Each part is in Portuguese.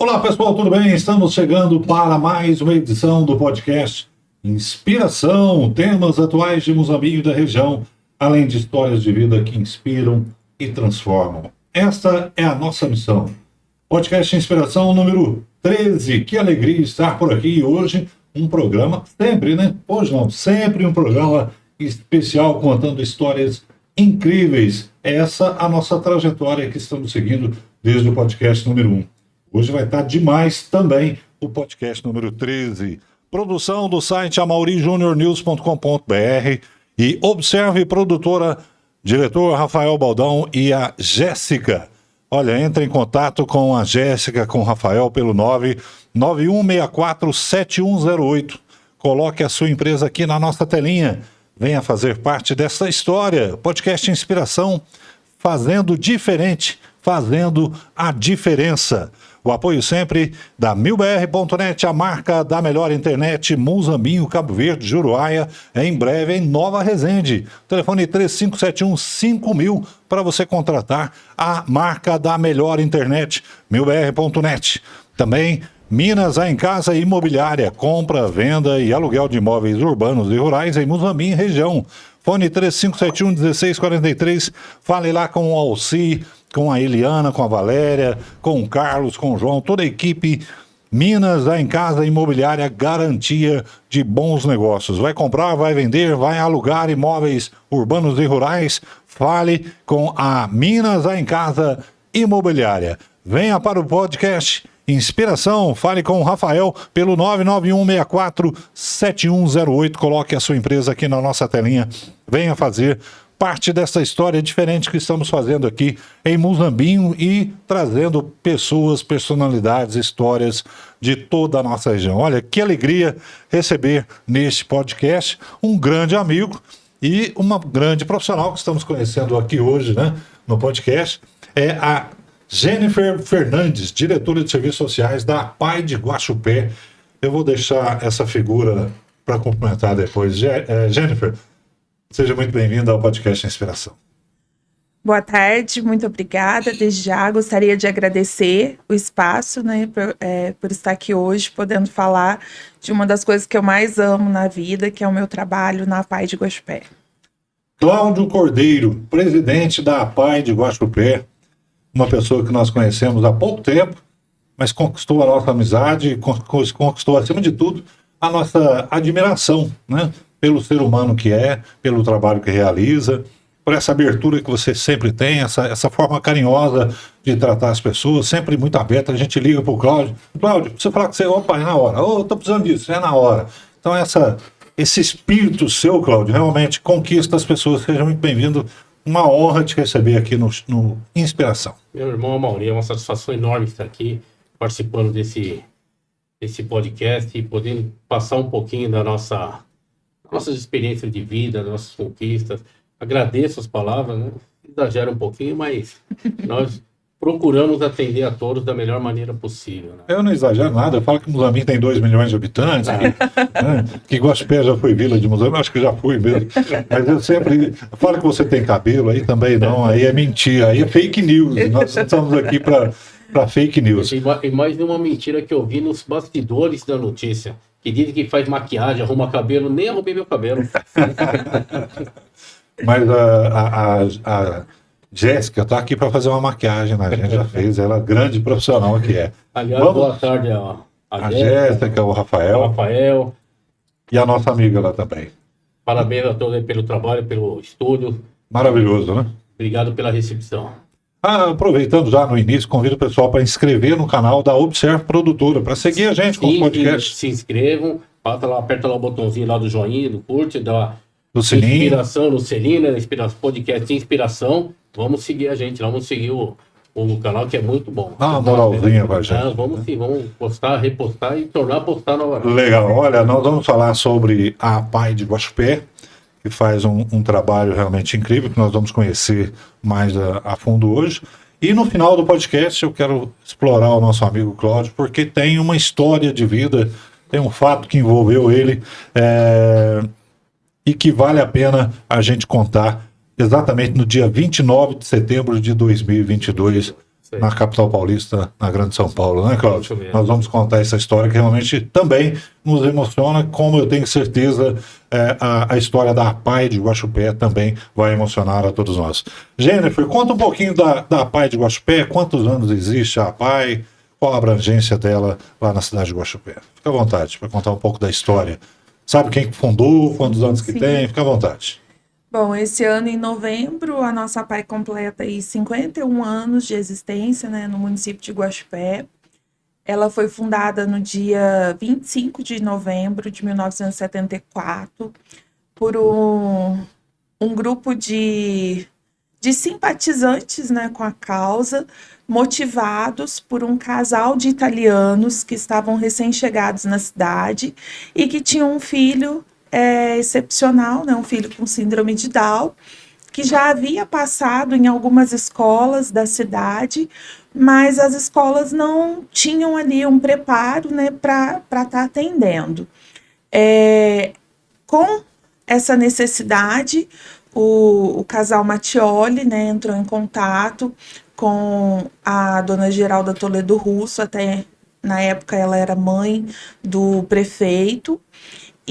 Olá pessoal, tudo bem? Estamos chegando para mais uma edição do podcast Inspiração, temas atuais de Moçambique e da região, além de histórias de vida que inspiram e transformam. Esta é a nossa missão. Podcast Inspiração número 13. Que alegria estar por aqui hoje. Um programa, sempre, né? Hoje não, sempre um programa especial contando histórias incríveis. Essa é a nossa trajetória que estamos seguindo desde o podcast número 1. Hoje vai estar demais também o podcast número 13. Produção do site amaurijuniornews.com.br e Observe Produtora, diretor Rafael Baldão e a Jéssica. Olha, entre em contato com a Jéssica, com o Rafael pelo 991647108. Coloque a sua empresa aqui na nossa telinha. Venha fazer parte dessa história. Podcast Inspiração, fazendo diferente, fazendo a diferença. O apoio sempre da milbr.net, a marca da melhor internet, Moçambique, Cabo Verde, Juruáia, em breve em Nova Resende. Telefone 3571-5000 para você contratar a marca da melhor internet, milbr.net. Também Minas em Casa Imobiliária, compra, venda e aluguel de imóveis urbanos e rurais em Moçambique, região. Fone 3571-1643, fale lá com o Alci, com a Eliana, com a Valéria, com o Carlos, com o João, toda a equipe. Minas em Casa Imobiliária, garantia de bons negócios. Vai comprar, vai vender, vai alugar imóveis urbanos e rurais, fale com a Minas em Casa Imobiliária. Venha para o podcast Inspiração, fale com o Rafael pelo 991647108. Coloque a sua empresa aqui na nossa telinha. Venha fazer parte dessa história diferente que estamos fazendo aqui em Moçambique e trazendo pessoas, personalidades, histórias de toda a nossa região. Olha, que alegria receber neste podcast um grande amigo e uma grande profissional que estamos conhecendo aqui hoje, né, no podcast. É a Jennifer Fernandes, diretora de Serviços Sociais da APAI de Guaxupé. Eu vou deixar essa figura para complementar depois. Jennifer, seja muito bem-vinda ao podcast Inspiração. Boa tarde, muito obrigada. Desde já gostaria de agradecer o espaço, né, por estar aqui hoje, podendo falar de uma das coisas que eu mais amo na vida, que é o meu trabalho na APAI de Guaxupé. Cláudio Cordeiro, presidente da APAI de Guaxupé, uma pessoa que nós conhecemos há pouco tempo, mas conquistou a nossa amizade, conquistou, acima de tudo, a nossa admiração, né? Pelo ser humano que é, pelo trabalho que realiza, por essa abertura que você sempre tem, essa forma carinhosa de tratar as pessoas, sempre muito aberta. A gente liga para o Cláudio, você falar que você, opa, é na hora, estou precisando disso, é na hora. Então esse espírito seu, Cláudio, realmente conquista as pessoas. Seja muito bem-vindo. Uma honra te receber aqui no Inspiração. Meu irmão Amaury, é uma satisfação enorme estar aqui participando desse podcast e podendo passar um pouquinho da nossas experiências de vida, das nossas conquistas. Agradeço as palavras, né? Exagero um pouquinho, mas nós procuramos atender a todos da melhor maneira possível, né? Eu não exagero nada, eu falo que Moçambique tem 2 milhões de habitantes, que Guaxupé já foi vila de Moçambique, acho que já fui mesmo, mas eu sempre falo que você tem cabelo, aí também não, aí é mentira, aí é fake news, nós estamos aqui para fake news. E mais uma mentira que eu vi nos bastidores da notícia, que dizem que faz maquiagem, arruma cabelo, nem arrumei meu cabelo. Mas a Jéssica está aqui para fazer uma maquiagem, né? A gente já fez, ela é grande profissional que é. Aliás, boa tarde a Jéssica, o Rafael e a nossa amiga lá também. Parabéns a todos aí pelo trabalho, pelo estúdio. Maravilhoso, né? Obrigado pela recepção. Aproveitando já no início, convido o pessoal para inscrever no canal da Observe Produtora, para seguir a gente com os podcasts. Se inscrevam, aperta lá o botãozinho lá do joinha, do curte, do sininho. Inspiração, no sininho, né? Podcast de Inspiração. Vamos seguir a gente, vamos seguir o canal, que é muito bom. Dá uma moralzinha pra gente. Vamos postar, repostar e tornar a postar novamente. Legal, olha, nós vamos falar sobre a APAI de Guaxupé, que faz um trabalho realmente incrível, que nós vamos conhecer mais a fundo hoje. E no final do podcast eu quero explorar o nosso amigo Cláudio, porque tem uma história de vida, tem um fato que envolveu ele, e que vale a pena a gente contar exatamente no dia 29 de setembro de 2022, na capital paulista, na Grande São Paulo, né, Cláudio? Isso mesmo. Nós vamos contar essa história que realmente também nos emociona, como eu tenho certeza a história da APAE de Guaxupé também vai emocionar a todos nós. Jennifer, conta um pouquinho da APAE de Guaxupé, quantos anos existe a APAE, qual a abrangência dela lá na cidade de Guaxupé. Fica à vontade para contar um pouco da história. Sabe quem fundou, quantos anos que Sim. tem? Fica à vontade. Bom, esse ano, em novembro, a nossa APAE completa aí 51 anos de existência, né, no município de Guaxupé. Ela foi fundada no dia 25 de novembro de 1974 por um grupo de simpatizantes, né, com a causa, motivados por um casal de italianos que estavam recém-chegados na cidade e que tinham um filho excepcional, né, um filho com síndrome de Down, que já havia passado em algumas escolas da cidade, mas as escolas não tinham ali um preparo, né, para estar atendendo. Com essa necessidade, o casal Mattioli, né, entrou em contato com a dona Geralda Toledo Russo, até na época ela era mãe do prefeito,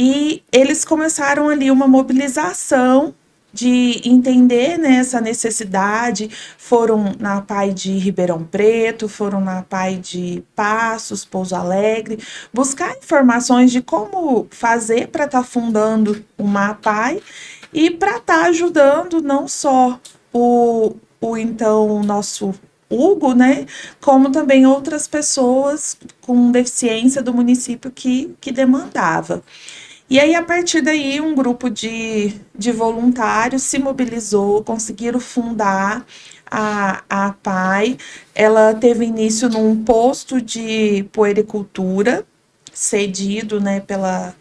e eles começaram ali uma mobilização de entender, né, essa necessidade. Foram na APAE de Ribeirão Preto, foram na APAE de Passos, Pouso Alegre, buscar informações de como fazer para estar fundando uma APAE e para estar ajudando não só o então nosso Hugo, né, como também outras pessoas com deficiência do município que demandava. E aí, a partir daí, um grupo de voluntários se mobilizou, conseguiram fundar a APAE. Ela teve início num posto de puericultura, cedido, né, pela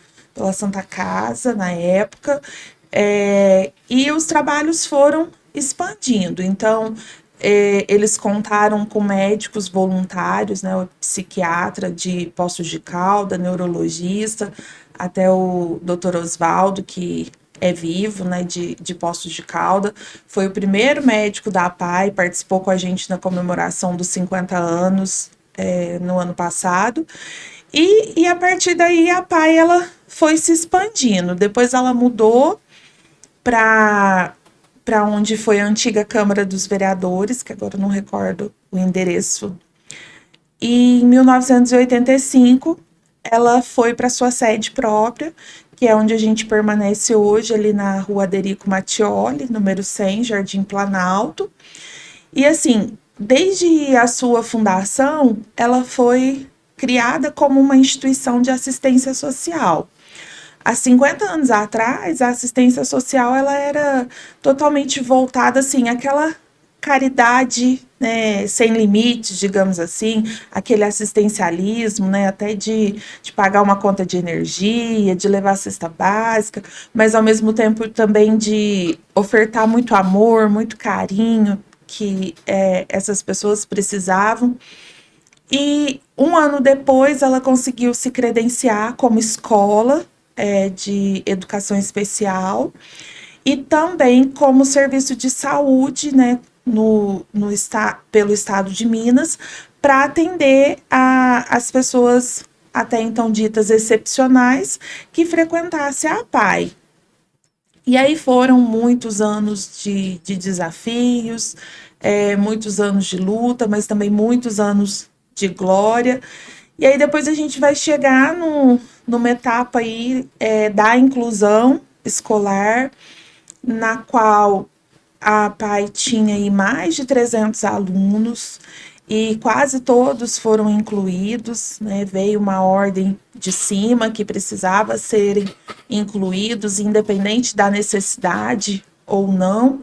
Santa Casa, na época, e os trabalhos foram expandindo. Então, eles contaram com médicos voluntários, né, o psiquiatra de Poços de Caldas, neurologista, até o Dr. Osvaldo, que é vivo, né, de Poços de Caldas, foi o primeiro médico da APAE, participou com a gente na comemoração dos 50 anos no ano passado, e a partir daí a APAE ela foi se expandindo. Depois ela mudou para onde foi a antiga Câmara dos Vereadores, que agora eu não recordo o endereço. E em 1985, ela foi para sua sede própria, que é onde a gente permanece hoje, ali na rua Aderico Mattioli, número 100, Jardim Planalto. E assim, desde a sua fundação, ela foi criada como uma instituição de assistência social. Há 50 anos atrás, a assistência social ela era totalmente voltada assim, àquela caridade, né, sem limites, digamos assim, aquele assistencialismo, né, até de pagar uma conta de energia, de levar a cesta básica, mas ao mesmo tempo também de ofertar muito amor, muito carinho que essas pessoas precisavam. E um ano depois ela conseguiu se credenciar como escola de educação especial e também como serviço de saúde, né, pelo estado de Minas, para atender as pessoas até então ditas excepcionais que frequentassem a APAE. E aí foram muitos anos de desafios, muitos anos de luta, mas também muitos anos de glória. E aí depois a gente vai chegar numa etapa aí da inclusão escolar, na qual a APAE tinha aí mais de 300 alunos e quase todos foram incluídos, né? Veio uma ordem de cima que precisava serem incluídos, independente da necessidade ou não.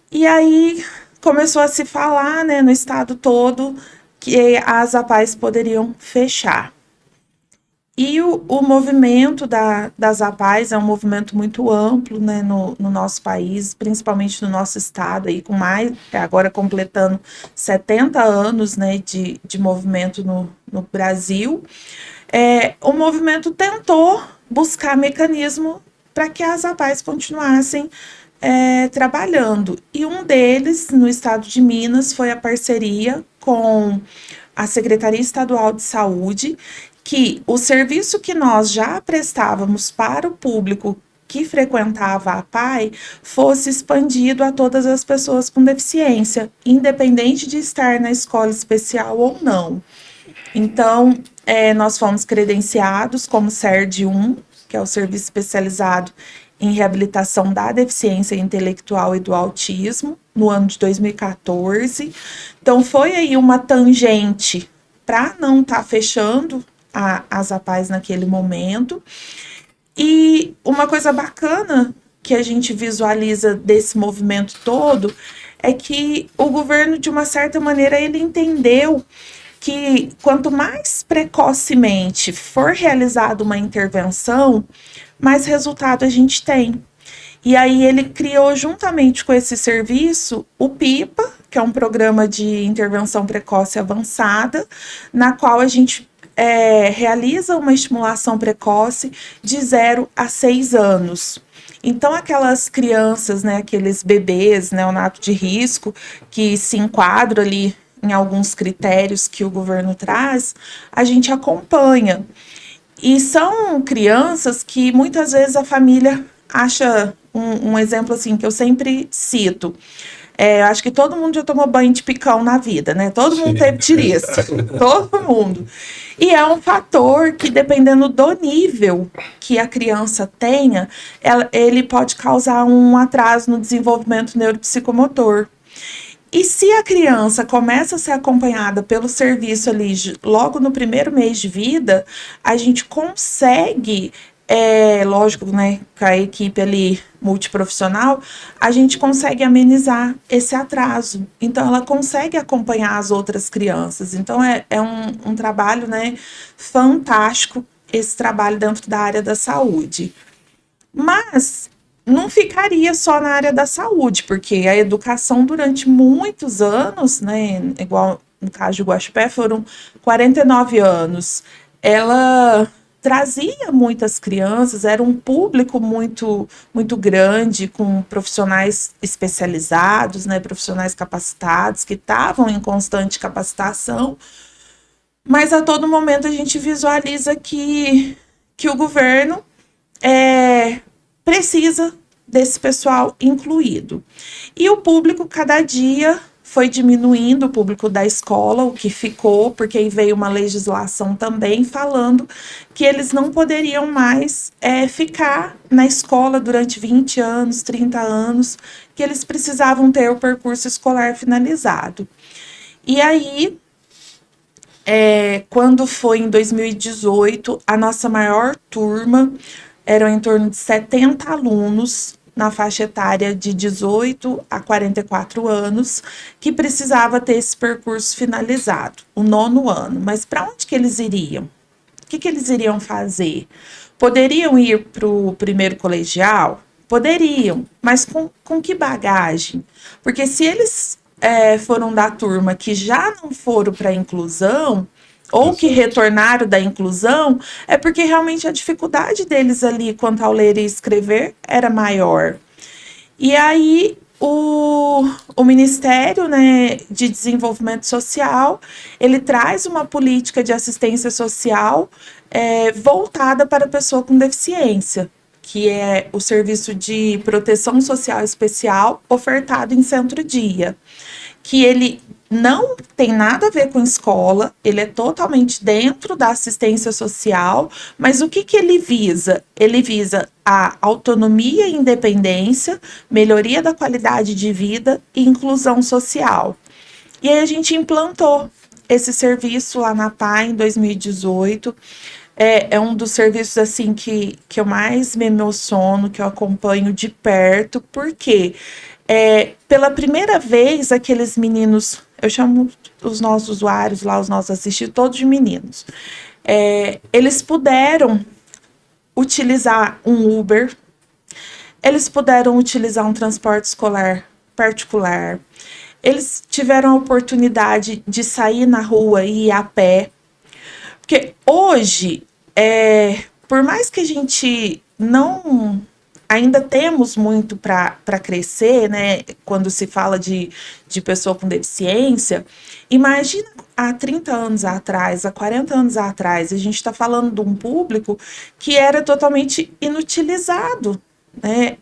E aí começou a se falar, né, no estado todo, que as APAEs poderiam fechar. E o movimento das APAEs é um movimento muito amplo, né, no nosso país, principalmente no nosso estado, aí, com mais, agora completando 70 anos, né, de movimento no Brasil. O movimento tentou buscar mecanismo para que as APAEs continuassem trabalhando. E um deles, no estado de Minas, foi a parceria com a Secretaria Estadual de Saúde, que o serviço que nós já prestávamos para o público que frequentava a PAI fosse expandido a todas as pessoas com deficiência, independente de estar na escola especial ou não. Então, nós fomos credenciados como SERD-1, que é o Serviço Especializado em Reabilitação da Deficiência Intelectual e do Autismo, no ano de 2014. Então, foi aí uma tangente para não estar fechando as APAES naquele momento. E uma coisa bacana que a gente visualiza desse movimento todo é que o governo, de uma certa maneira, ele entendeu que quanto mais precocemente for realizada uma intervenção, mais resultado a gente tem. E aí ele criou, juntamente com esse serviço, o PIPA, que é um programa de intervenção precoce avançada, na qual a gente realiza uma estimulação precoce de 0 a 6 anos. Então, aquelas crianças, né, aqueles bebês neonato de risco, que se enquadram ali em alguns critérios que o governo traz, a gente acompanha. E são crianças que muitas vezes a família acha, um exemplo assim que eu sempre cito, acho que todo mundo já tomou banho de picão na vida, né? Todo mundo teve tiriça, todo mundo. E é um fator que, dependendo do nível que a criança tenha, ele pode causar um atraso no desenvolvimento neuropsicomotor. E se a criança começa a ser acompanhada pelo serviço ali logo no primeiro mês de vida, a gente consegue, lógico, né, com a equipe ali multiprofissional, a gente consegue amenizar esse atraso. Então, ela consegue acompanhar as outras crianças. Então, é um trabalho, né, fantástico, esse trabalho dentro da área da saúde. Mas não ficaria só na área da saúde, porque a educação durante muitos anos, né, igual no caso de Guaxupé, foram 49 anos, ela trazia muitas crianças, era um público muito, muito grande, com profissionais especializados, né, profissionais capacitados, que estavam em constante capacitação, mas a todo momento a gente visualiza que o governo precisa desse pessoal incluído. E o público, cada dia, foi diminuindo, o público da escola, o que ficou, porque aí veio uma legislação também falando que eles não poderiam mais ficar na escola durante 20 anos, 30 anos, que eles precisavam ter o percurso escolar finalizado. E aí, quando foi em 2018, a nossa maior turma eram em torno de 70 alunos na faixa etária de 18 a 44 anos, que precisava ter esse percurso finalizado, o 9º ano. Mas para onde que eles iriam? O que eles iriam fazer? Poderiam ir para o primeiro colegial? Poderiam, mas com que bagagem? Porque se eles foram da turma que já não foram para a inclusão, ou que retornaram da inclusão, é porque realmente a dificuldade deles ali quanto ao ler e escrever era maior. E aí o Ministério, né, de Desenvolvimento Social, ele traz uma política de assistência social voltada para a pessoa com deficiência, que é o serviço de proteção social especial ofertado em centro-dia, que ele não tem nada a ver com escola, ele é totalmente dentro da assistência social, mas o que ele visa? Ele visa a autonomia e independência, melhoria da qualidade de vida e inclusão social. E aí a gente implantou esse serviço lá na PAI em 2018, é um dos serviços assim que eu mais me emociono, que eu acompanho de perto, porque pela primeira vez aqueles meninos, eu chamo os nossos usuários lá, os nossos assistentes, todos de meninos, eles puderam utilizar um Uber, eles puderam utilizar um transporte escolar particular, eles tiveram a oportunidade de sair na rua e ir a pé, porque hoje, por mais que a gente não ainda temos muito para crescer, né? Quando se fala de pessoa com deficiência. Imagina há 30 anos atrás, há 40 anos atrás, a gente está falando de um público que era totalmente inutilizado, né,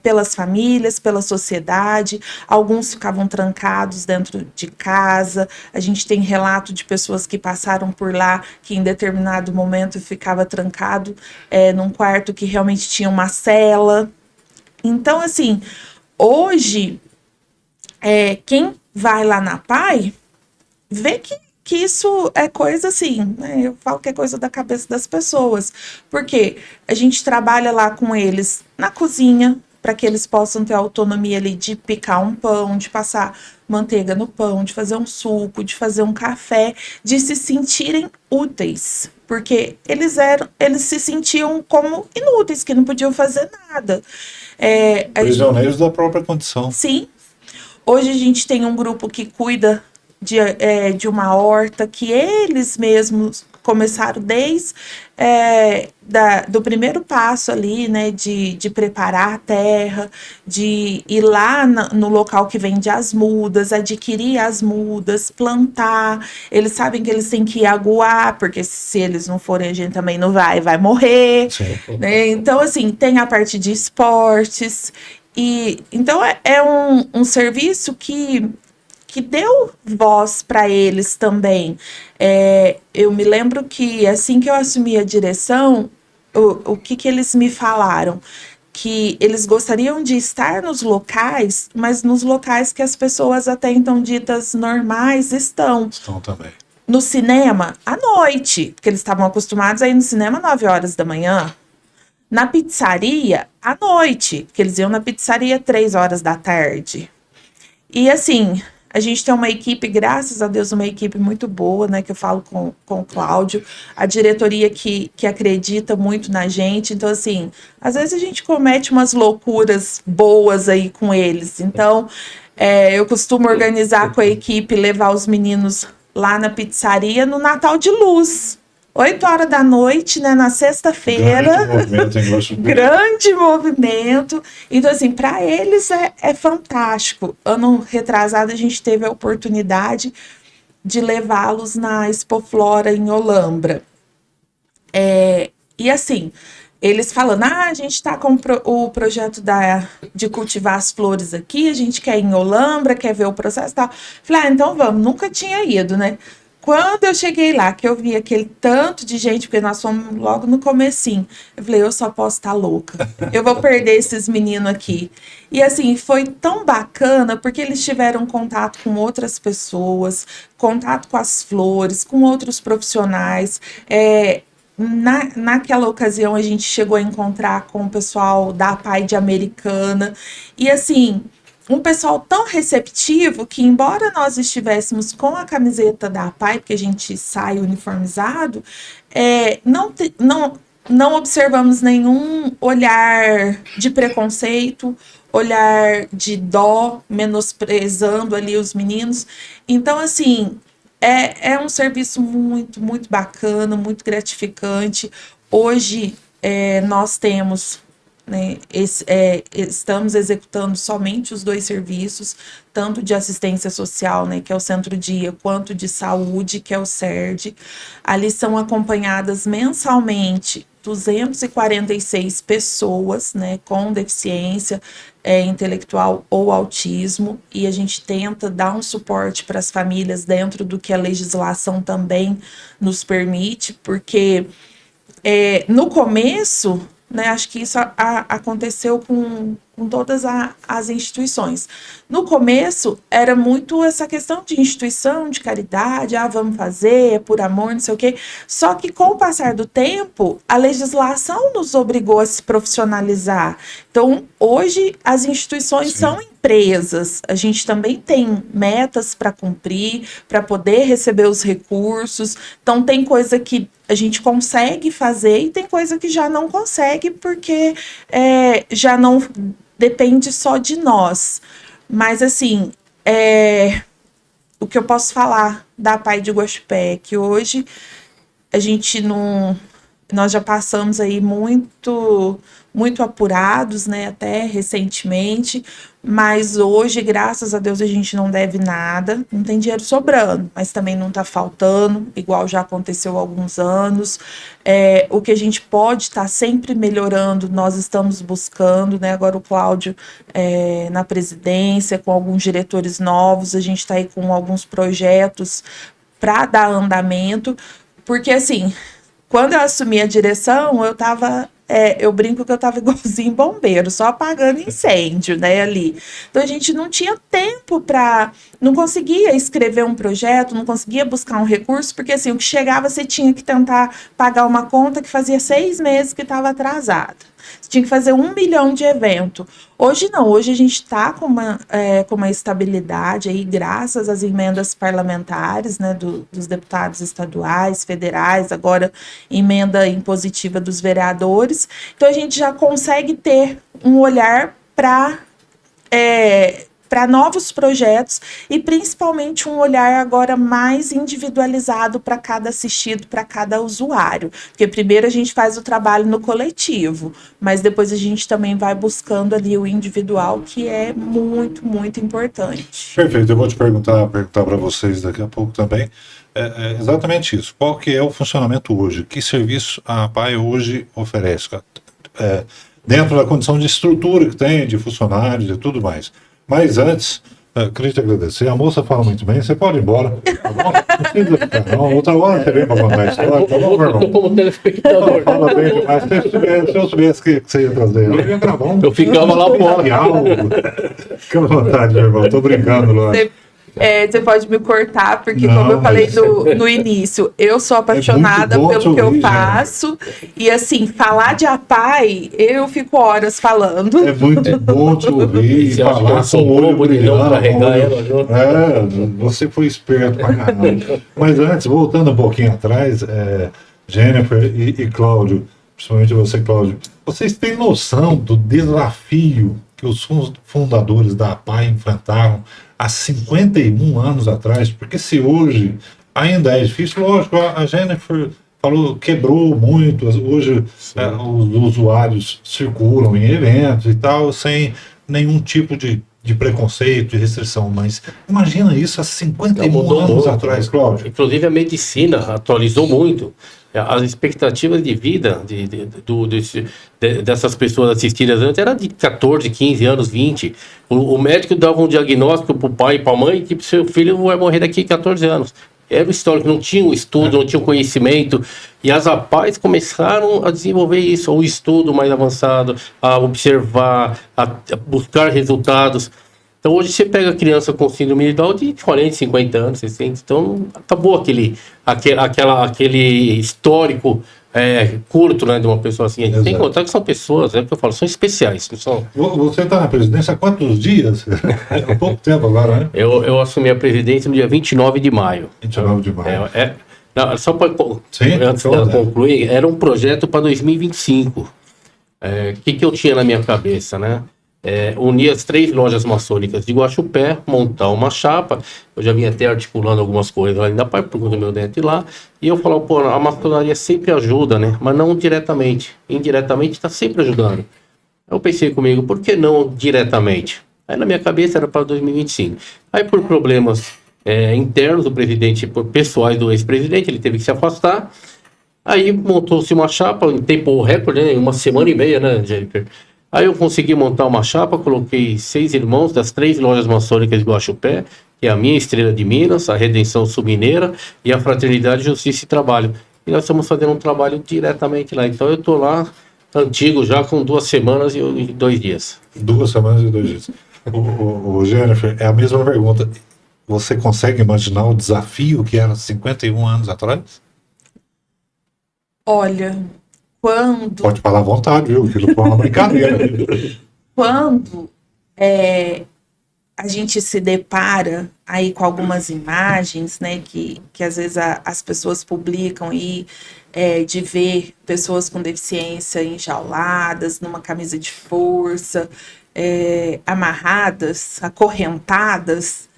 pelas famílias, pela sociedade. Alguns ficavam trancados dentro de casa. A gente tem relato de pessoas que passaram por lá, que em determinado momento ficava trancado num quarto que realmente tinha uma cela. Então, assim, hoje, quem vai lá na PAI vê que isso é coisa assim, né? Eu falo que é coisa da cabeça das pessoas, porque a gente trabalha lá com eles na cozinha, para que eles possam ter autonomia ali de picar um pão, de passar manteiga no pão, de fazer um suco, de fazer um café, de se sentirem úteis, porque eles se sentiam como inúteis, que não podiam fazer nada. Prisioneiros da própria condição. Sim. Hoje a gente tem um grupo que cuida de uma horta, que eles mesmos começaram desde do primeiro passo ali, né, de preparar a terra, de ir lá no local que vende as mudas, adquirir as mudas, plantar. Eles sabem que eles têm que aguar, porque se eles não forem, a gente também não vai morrer. Né? Então, assim, tem a parte de esportes. E então é um serviço que deu voz para eles também. Eu me lembro que assim que eu assumi a direção, o que eles me falaram? Que eles gostariam de estar nos locais, mas nos locais que as pessoas até então ditas normais estão. Estão também. No cinema, à noite, porque eles estavam acostumados a ir no cinema 9 horas da manhã. Na pizzaria, à noite, porque eles iam na pizzaria 3 horas da tarde. E assim, a gente tem uma equipe, graças a Deus, uma equipe muito boa, né? Que eu falo com o Cláudio, a diretoria que acredita muito na gente. Então, assim, às vezes a gente comete umas loucuras boas aí com eles. Então, eu costumo organizar com a equipe, levar os meninos lá na pizzaria no Natal de Luz. 8 horas da noite, né, na sexta-feira. Grande movimento. Então, assim, para eles é fantástico. Ano retrasado, a gente teve a oportunidade de levá-los na Expoflora em Olambra. E assim, eles falando, a gente está com o projeto de cultivar as flores aqui, a gente quer ir em Olambra, quer ver o processo e tal. Falei, então vamos, nunca tinha ido, né? Quando eu cheguei lá, que eu vi aquele tanto de gente, porque nós fomos logo no comecinho, eu falei, eu só posso estar louca. Eu vou perder esses meninos aqui. E assim, foi tão bacana, porque eles tiveram contato com outras pessoas, contato com as flores, com outros profissionais. Naquela ocasião, a gente chegou a encontrar com o pessoal da PAI de Americana. E assim, um pessoal tão receptivo que, embora nós estivéssemos com a camiseta da PAI, porque a gente sai uniformizado, não observamos nenhum olhar de preconceito, olhar de dó, menosprezando ali os meninos. Então, assim, é um serviço muito, muito bacana, muito gratificante. Hoje, nós temos... né, estamos executando somente os 2 serviços, tanto de assistência social, né, que é o Centro Dia, quanto de saúde, que é o CERD. Ali são acompanhadas mensalmente 246 pessoas, né, com deficiência intelectual ou autismo, e a gente tenta dar um suporte para as famílias dentro do que a legislação também nos permite, porque no começo, né, acho que isso aconteceu com todas as instituições. No começo, era muito essa questão de instituição, de caridade, vamos fazer, é por amor, não sei o quê. Só que, com o passar do tempo, a legislação nos obrigou a se profissionalizar. Então, hoje, as instituições são empresas. A gente também tem metas para cumprir, para poder receber os recursos. Então, tem coisa que a gente consegue fazer e tem coisa que já não consegue, porque já não depende só de nós. Mas, assim, o que eu posso falar da PAI de Guaxupé é que hoje a gente não nós já passamos aí muito apurados, né, até recentemente, mas hoje, graças a Deus, a gente não deve nada, não tem dinheiro sobrando, mas também não está faltando, igual já aconteceu há alguns anos. O que a gente pode estar sempre melhorando, nós estamos buscando, né, agora o Cláudio na presidência, com alguns diretores novos, a gente está aí com alguns projetos para dar andamento, porque assim, quando eu assumi a direção, eu brinco que eu estava igualzinho bombeiro, só apagando incêndio, né, ali. Então a gente não tinha tempo não conseguia escrever um projeto, não conseguia buscar um recurso, porque assim, o que chegava você tinha que tentar pagar uma conta que fazia 6 meses que estava atrasada. Você tinha que fazer 1 milhão de evento. Hoje não, hoje a gente está com uma estabilidade aí, graças às emendas parlamentares, né, dos deputados estaduais, federais, agora emenda impositiva dos vereadores. Então a gente já consegue ter um olhar para novos projetos e principalmente um olhar agora mais individualizado para cada assistido, para cada usuário. Porque primeiro a gente faz o trabalho no coletivo, mas depois a gente também vai buscando ali o individual, que é muito, muito importante. Perfeito, eu vou te perguntar para vocês daqui a pouco também. Exatamente isso. Qual que é o funcionamento hoje? Que serviço a APAE hoje oferece? Dentro da condição de estrutura que tem, de funcionários e tudo mais. Mas antes, queria te agradecer. A moça fala muito bem, você pode ir embora. Tá bom? Não precisa ficar, não. Outra hora você vem para contar a história, tá bom, meu irmão? Como telespectador. Fala bem demais. Se eu soubesse que você ia trazer, eu ia gravar um. Eu ficava lá fora. Fica à vontade, meu irmão. Tô brincando, lógico. Você pode me cortar, porque como eu falei no início, eu sou apaixonada pelo que eu faço. E assim, falar de APAE, eu fico horas falando. É muito bom te ouvir e falar com o olho brilhando. Você foi esperto pra caramba. Mas antes, voltando um pouquinho atrás, Jennifer e Cláudio, principalmente você, Cláudio, vocês têm noção do desafio que os fundadores da APAE enfrentaram há 51 anos atrás? Porque se hoje ainda é difícil, lógico, a Jennifer falou, quebrou muito, hoje os usuários circulam em eventos e tal, sem nenhum tipo de preconceito, de restrição, mas imagina isso há 51 anos atrás, Cláudio. Inclusive a medicina atualizou muito. As expectativas de vida dessas pessoas assistidas antes era de 14, 15 anos, 20. O médico dava um diagnóstico para o pai e para a mãe, tipo, seu filho vai morrer daqui a 14 anos. Era o histórico, não tinha o estudo, não tinha o conhecimento. E as APAES começaram a desenvolver isso, o estudo mais avançado, a observar, a buscar resultados. Então hoje você pega a criança com síndrome de Down de 40, 50 anos, 60, então acabou aquele histórico curto, né, de uma pessoa assim. A gente tem que contar que são pessoas, que eu falo, são especiais. Não são... Você está na presidência há quantos dias? Há pouco tempo agora, né? Eu assumi a presidência no dia 29 de maio. 29 de maio. Não, só para antes dela concluir, era um projeto para 2025. Que eu tinha na minha cabeça, né? Unir as 3 lojas maçônicas de Guaxupé, montar uma chapa. Eu já vim até articulando algumas coisas lá ainda para o meu dente lá. E eu falava, pô, a maçonaria sempre ajuda, né? Mas não diretamente. Indiretamente está sempre ajudando. Eu pensei comigo, por que não diretamente? Aí na minha cabeça era para 2025. Aí por problemas internos do presidente, por pessoais do ex-presidente, ele teve que se afastar. Aí montou-se uma chapa em tempo recorde, né? 1 semana e meia, né, Jennifer? Aí eu consegui montar uma chapa, coloquei 6 irmãos das 3 lojas maçônicas de Guaxupé, que é a minha Estrela de Minas, a Redenção Submineira e a Fraternidade, Justiça e Trabalho. E nós estamos fazendo um trabalho diretamente lá. Então eu estou lá, antigo, já com 2 semanas e 2 dias. 2 semanas e 2 dias. O Jennifer, é a mesma pergunta. Você consegue imaginar o desafio que era 51 anos atrás? Olha... Pode falar à vontade, viu? Aquilo foi uma brincadeira. Quando a gente se depara aí com algumas imagens, né, que às vezes as pessoas publicam aí, de ver pessoas com deficiência enjauladas, numa camisa de força, amarradas, acorrentadas,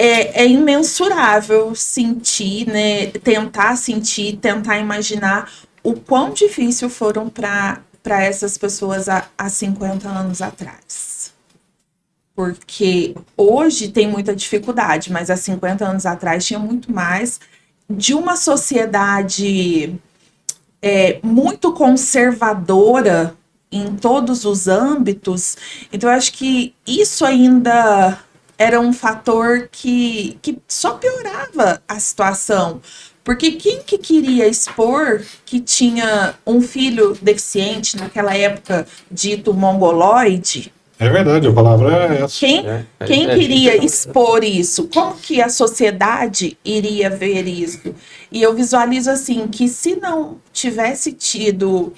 é imensurável sentir, né? Tentar sentir, tentar imaginar o quão difícil foram para essas pessoas há 50 anos atrás. Porque hoje tem muita dificuldade, mas há 50 anos atrás tinha muito mais, de uma sociedade muito conservadora em todos os âmbitos. Então, eu acho que isso ainda era um fator que só piorava a situação. Porque quem que queria expor que tinha um filho deficiente, naquela época dito mongoloide? É verdade, a palavra é essa. Quem queria expor isso? Como que a sociedade iria ver isso? E eu visualizo assim, que se não tivesse tido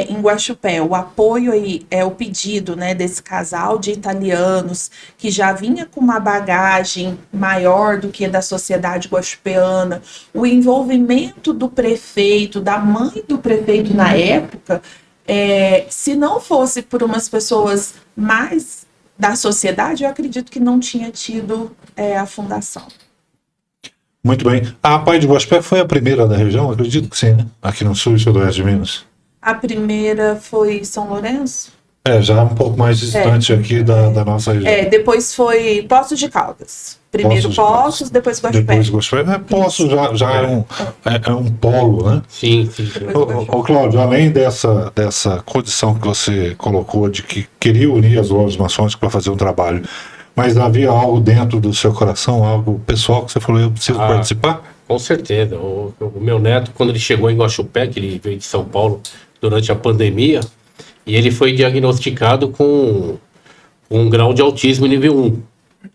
em Guaxupé o apoio e o pedido, né, desse casal de italianos que já vinha com uma bagagem maior do que da sociedade guaxupeana, o envolvimento do prefeito, da mãe do prefeito na época, se não fosse por umas pessoas mais da sociedade, eu acredito que não tinha tido a fundação. Muito bem. A Pai de Guaxupé foi a primeira da região? Acredito que sim, né? Aqui no sul e sudoeste de Minas. A primeira foi São Lourenço? Já um pouco mais distante aqui da nossa região. Depois foi Poços de Caldas. Primeiro Poços, depois Guaxupé. Depois Guaxupé. Poços já é um polo, né? Sim. Ô, Cláudio, além dessa condição que você colocou de que queria unir as lojas maçônicas para fazer um trabalho, mas havia algo dentro do seu coração, algo pessoal que você falou, eu preciso participar? Com certeza. O meu neto, quando ele chegou em Guaxupé, que ele veio de São Paulo durante a pandemia, e ele foi diagnosticado com um grau de autismo nível 1.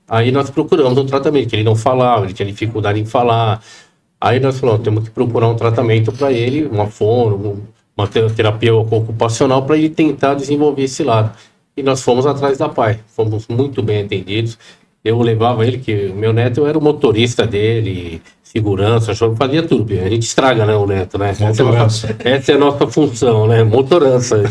Aí nós procuramos um tratamento, que ele não falava, ele tinha dificuldade em falar. Aí nós falamos, temos que procurar um tratamento para ele, uma fono, uma terapia ocupacional, para ele tentar desenvolver esse lado. E nós fomos atrás da Pai, fomos muito bem atendidos. Eu levava ele, que o meu neto, eu era o motorista dele, segurança, fazia tudo. A gente estraga, né, o neto, né? Essa é a nossa função, né? Motorança.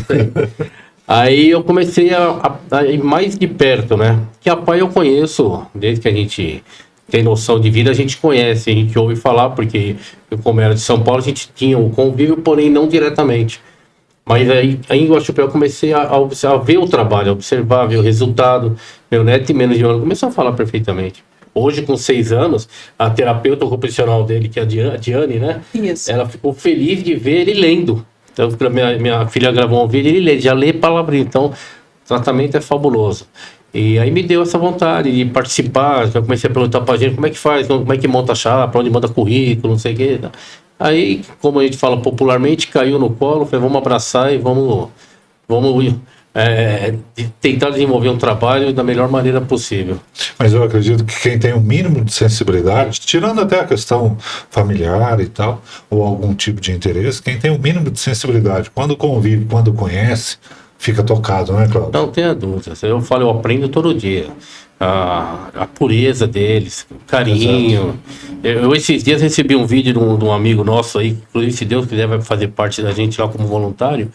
Aí eu comecei a ir mais de perto, né? Que a Pai eu conheço, desde que a gente tem noção de vida, a gente conhece, a gente ouve falar, porque eu, como era de São Paulo, a gente tinha um convívio, porém não diretamente. Mas aí em Guaxupé eu comecei a ver o trabalho, a observar, ver o resultado. Meu neto, em menos de um ano, começou a falar perfeitamente. Hoje, com 6 anos, a terapeuta ocupacional dele, que é a Diane, né? Isso. Ela ficou feliz de ver ele lendo. Então, minha filha gravou um vídeo e ele já lê palavrinha. Então, o tratamento é fabuloso. E aí me deu essa vontade de participar. Eu comecei a perguntar pra gente como é que faz, como é que monta a chapa, pra onde manda currículo, não sei o quê. Aí, como a gente fala popularmente, caiu no colo, falei, vamos abraçar e vamos tentar desenvolver um trabalho da melhor maneira possível. Mas eu acredito que quem tem o mínimo de sensibilidade, tirando até a questão familiar e tal, ou algum tipo de interesse, quem tem o mínimo de sensibilidade, quando convive, quando conhece, fica tocado, né, Cláudio? Não tenha dúvida. Eu falo, eu aprendo todo dia. A pureza deles, o carinho. Eu esses dias recebi um vídeo de um amigo nosso aí, inclusive, se Deus quiser, vai fazer parte da gente lá como voluntário.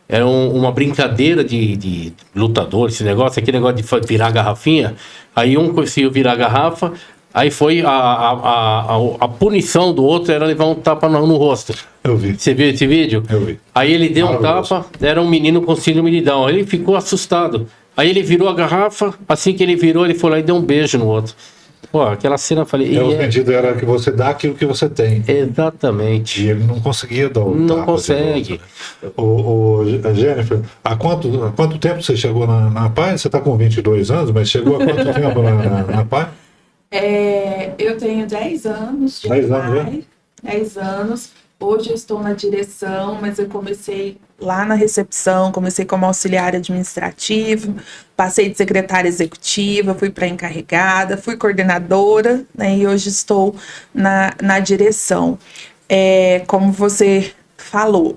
Era uma brincadeira de lutador, esse negócio, aquele negócio de virar a garrafinha. Aí um conseguiu virar a garrafa, aí foi a punição do outro era levar um tapa no rosto. Eu vi. Você viu esse vídeo? Eu vi. Aí ele deu um tapa, era um menino com síndrome de Down. Ele ficou assustado. Aí ele virou a garrafa, assim que ele virou, ele foi lá e deu um beijo no outro. Pô, aquela cena eu falei... O sentido era que você dá aquilo que você tem. Exatamente. E ele não conseguia dar um Não tapa. consegue. Jennifer, há quanto tempo você chegou na PAI? Você está com 22 anos, mas chegou há quanto tempo na PAI? Eu tenho 10 anos de 10 anos, PAI. 10 anos. Hoje eu estou na direção, mas eu comecei lá na recepção, comecei como auxiliar administrativo, passei de secretária executiva, fui para encarregada, fui coordenadora, né, e hoje estou na direção. Como você falou.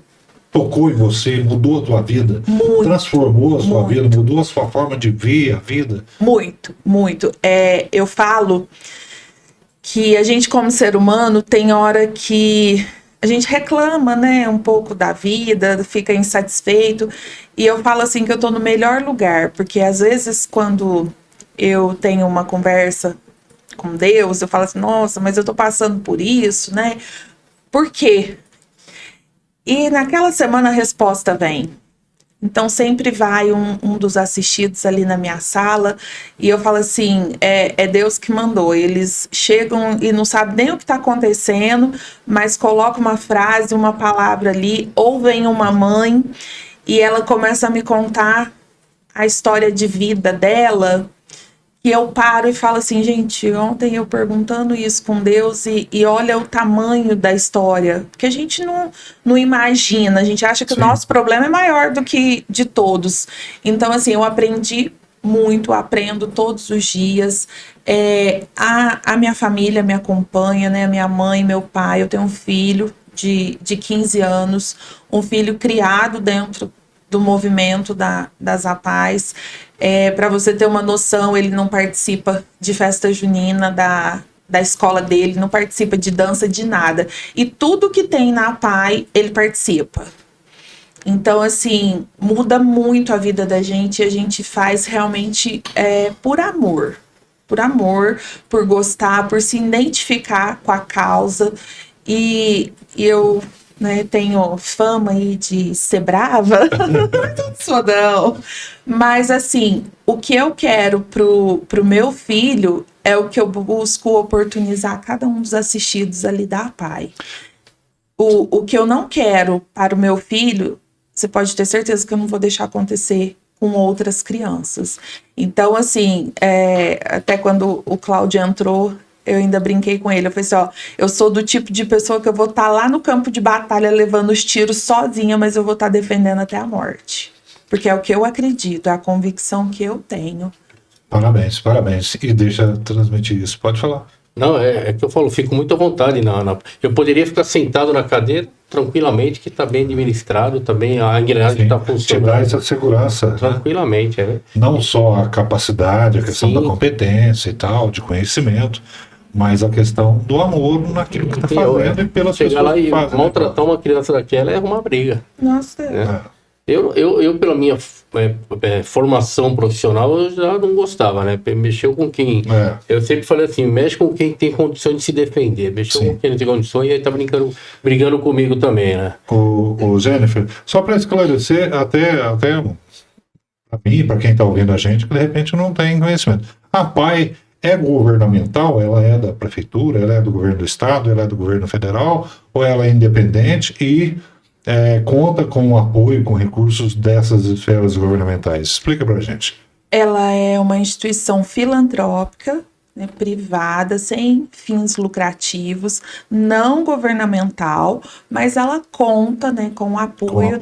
Tocou em você, mudou a tua vida, muito, transformou a sua vida, mudou a sua forma de ver a vida? Muito, muito. Eu falo que a gente, como ser humano, tem hora que a gente reclama, né, um pouco da vida, fica insatisfeito. E eu falo assim que eu tô no melhor lugar, porque às vezes quando eu tenho uma conversa com Deus, eu falo assim, nossa, mas eu tô passando por isso, né? Por quê? E naquela semana a resposta vem. Então sempre vai um dos assistidos ali na minha sala e eu falo assim, é Deus que mandou. Eles chegam e não sabem nem o que está acontecendo, mas coloca uma frase, uma palavra ali, ou vem uma mãe e ela começa a me contar a história de vida dela, e eu paro e falo assim, gente, ontem eu perguntando isso com Deus e olha o tamanho da história, porque a gente não imagina, a gente acha que o nosso problema é maior do que de todos. Então, assim, eu aprendi muito, aprendo todos os dias. A minha família me acompanha, né? Minha mãe, meu pai, eu tenho um filho de 15 anos, um filho criado dentro do movimento das APAES. Para você ter uma noção, ele não participa de festa junina da escola dele, não participa de dança, de nada. E tudo que tem na APAE, ele participa. Então, assim, muda muito a vida da gente e a gente faz realmente por amor. Por amor, por gostar, por se identificar com a causa. E eu... né, tenho fama aí de ser brava, não sou não, mas assim, o que eu quero pro meu filho é o que eu busco oportunizar a cada um dos assistidos ali da APAE. O que eu não quero para o meu filho, você pode ter certeza que eu não vou deixar acontecer com outras crianças. Então, assim, até quando o Cláudio entrou, eu ainda brinquei com ele, eu falei assim, ó, eu sou do tipo de pessoa que eu vou estar lá no campo de batalha levando os tiros sozinha, mas eu vou estar defendendo até a morte. Porque é o que eu acredito, é a convicção que eu tenho. Parabéns, parabéns. E deixa transmitir isso. Pode falar. Não, é que eu falo, fico muito à vontade. Eu poderia ficar sentado na cadeira tranquilamente, que está bem administrado, também a engrenagem está funcionando. Te dá essa segurança. Tranquilamente, né? Não só a capacidade, a questão da competência e tal, de conhecimento, mas a questão do amor naquilo que está fazendo e pelas pessoas lá que fazem. Chegar lá e maltratar uma criança daquela é uma briga. Nossa. Né? Eu, pela minha formação profissional, eu já não gostava, né? Mexeu com quem... Eu sempre falei assim, mexe com quem tem condições de se defender. Mexeu com quem não tem condições e aí tá brigando comigo também, né? O Jennifer, só para esclarecer, até para mim, para quem está ouvindo a gente, que de repente não tem conhecimento. A APAE é governamental? Ela é da prefeitura? Ela é do governo do estado? Ela é do governo federal? Ou ela é independente e... conta com o apoio, com recursos dessas esferas governamentais? Explica pra gente. Ela é uma instituição filantrópica, né, privada, sem fins lucrativos, não governamental, mas ela conta, né, com o apoio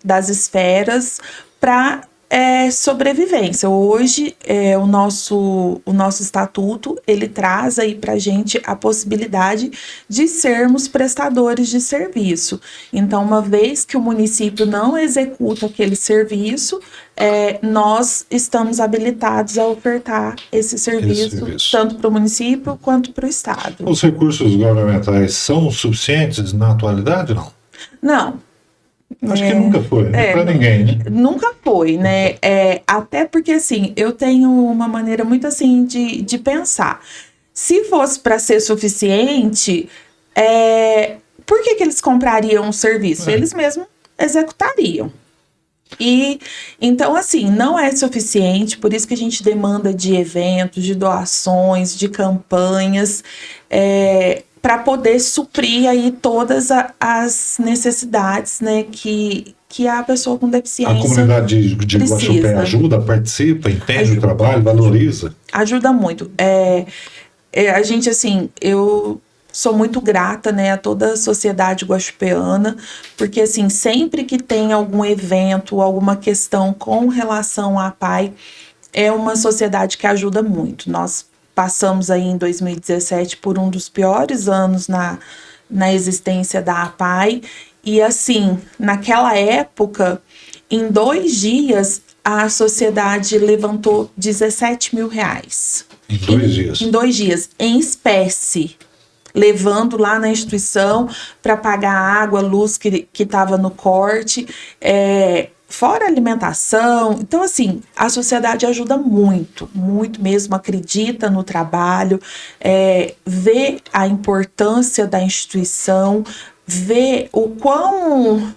das esferas para sobrevivência. Hoje, o nosso estatuto, ele traz aí para a gente a possibilidade de sermos prestadores de serviço. Então, uma vez que o município não executa aquele serviço, nós estamos habilitados a ofertar esse serviço. Tanto para o município quanto para o estado. Os recursos governamentais são suficientes na atualidade, não? Não. Acho que nunca foi, né? Para ninguém, né? Nunca foi, né? Até porque, assim, eu tenho uma maneira muito, assim, de pensar. Se fosse para ser suficiente, por que eles comprariam um serviço? Eles mesmos executariam. E, então, assim, não é suficiente, por isso que a gente demanda de eventos, de doações, de campanhas, para poder suprir aí todas as necessidades, né, que a pessoa com deficiência precisa. A comunidade de Guaxupé ajuda, participa, entende o trabalho, valoriza? Ajuda muito. A gente, assim, eu sou muito grata, né, a toda a sociedade guaxupeana, porque, assim, sempre que tem algum evento, alguma questão com relação à APAE, é uma sociedade que ajuda muito. Nós passamos aí em 2017 por um dos piores anos na existência da APAE. E assim, naquela época, em 2 dias, a sociedade levantou R$17 mil. Em 2 dias? Em 2 dias, em espécie. Levando lá na instituição para pagar a água, a luz que estava no corte. fora a alimentação. Então, assim, a sociedade ajuda muito, muito mesmo, acredita no trabalho, vê a importância da instituição, vê o quão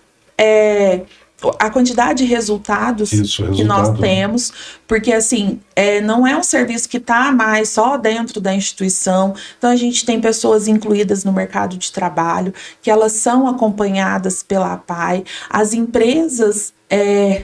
a quantidade de resultados que nós temos, porque assim, não é um serviço que está mais só dentro da instituição. Então a gente tem pessoas incluídas no mercado de trabalho, que elas são acompanhadas pela APAE, as empresas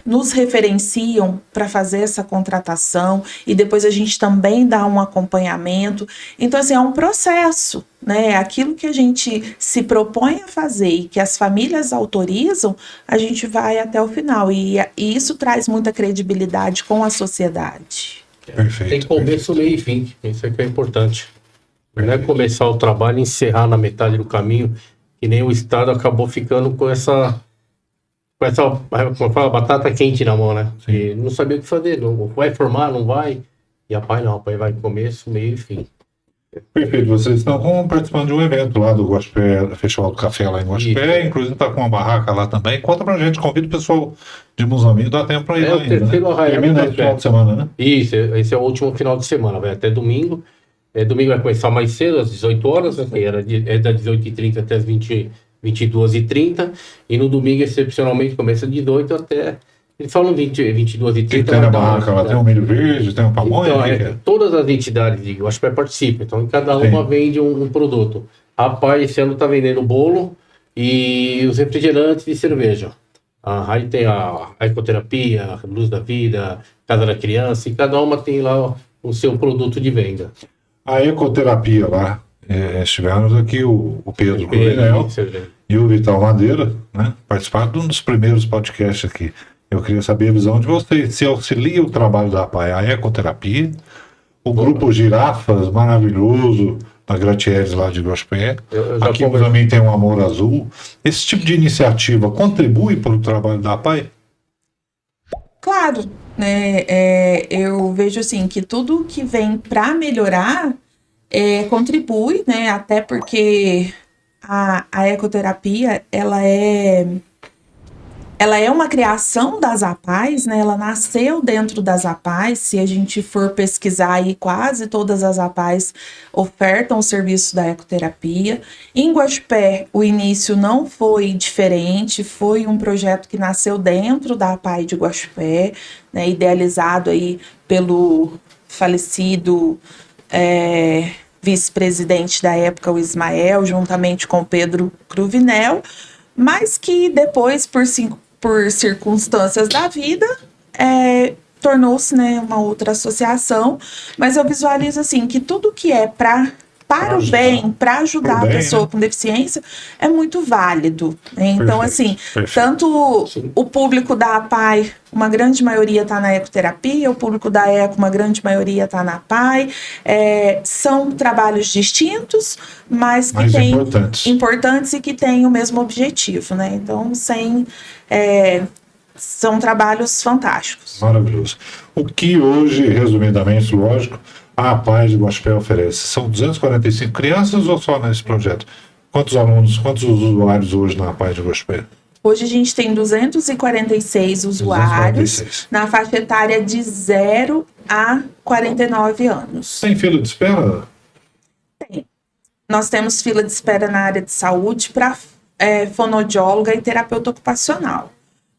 nos referenciam para fazer essa contratação e depois a gente também dá um acompanhamento. Então, assim, é um processo, né? Aquilo que a gente se propõe a fazer e que as famílias autorizam, a gente vai até o final. E isso traz muita credibilidade com a sociedade. Perfeito. Tem começo, meio e fim. Isso é que é importante. Não é começar o trabalho e encerrar na metade do caminho, que nem o Estado acabou ficando com essa batata quente na mão, né? E não sabia o que fazer, não vai formar, não vai. E a APAE vai começo, meio e fim. Perfeito, vocês estão participando de um evento lá do Guaxupé, Festival do Café lá em Guaxupé, inclusive está com uma barraca lá também. Conta pra gente, convida o pessoal de Moçambique, dá tempo para ir lá ainda, né? Termina esse final de semana, né? Isso, esse é o último final de semana, vai até domingo. Domingo vai começar mais cedo, às 18 horas, né? É das 18h30 até as 22h30, e no domingo, excepcionalmente, começa de 18 até... Eles falam 22h30. Tem na barraca lá, tem um milho verde, tem um pamonha? Então, todas as entidades de Guaxupé participam, então em cada uma vende um produto. A APAE esse ano está vendendo bolo e os refrigerantes e cerveja. Aí tem a ecoterapia, a Luz da Vida, Casa da Criança, e cada uma tem lá o seu produto de venda. A ecoterapia lá, estivemos aqui o Pedro Cruvinel e o Vital Madeira, né? Participaram de um dos primeiros podcasts aqui. Eu queria saber a visão de vocês. Se auxilia o trabalho da APAE, a ecoterapia, o grupo Girafas, maravilhoso, da Gratieres lá de Guaxupé. Aqui também tem o Amor Azul. Esse tipo de iniciativa contribui para o trabalho da APAE? Claro, né? Eu vejo assim que tudo que vem para melhorar contribui, né? Até porque a ecoterapia ela é uma criação das APAES, né? Ela nasceu dentro das APAES. Se a gente for pesquisar aí, quase todas as APAES ofertam o serviço da ecoterapia. Em Guaxupé, o início não foi diferente, foi um projeto que nasceu dentro da APAE de Guaxupé, né? Idealizado aí pelo falecido vice-presidente da época, o Ismael, juntamente com o Pedro Cruvinel, mas que depois, por circunstâncias da vida, tornou-se, né, uma outra associação. Mas eu visualizo assim que tudo que é para o bem, para ajudar a pessoa com deficiência, é muito válido, né? Então, assim, tanto o público da APAE, uma grande maioria está na ecoterapia, o público da ECO, uma grande maioria está na APAE. São trabalhos distintos, mas que têm importantes e que têm o mesmo objetivo, né? Então, são trabalhos fantásticos. Maravilhoso. O que hoje, resumidamente, lógico, a APAE de Guaxupé oferece? São 245 crianças ou só nesse projeto? Quantos alunos, quantos usuários hoje na APAE de Guaxupé? Hoje a gente tem 246 usuários na faixa etária de 0 a 49 anos. Tem fila de espera? Tem. Nós temos fila de espera na área de saúde para fonoaudióloga e terapeuta ocupacional.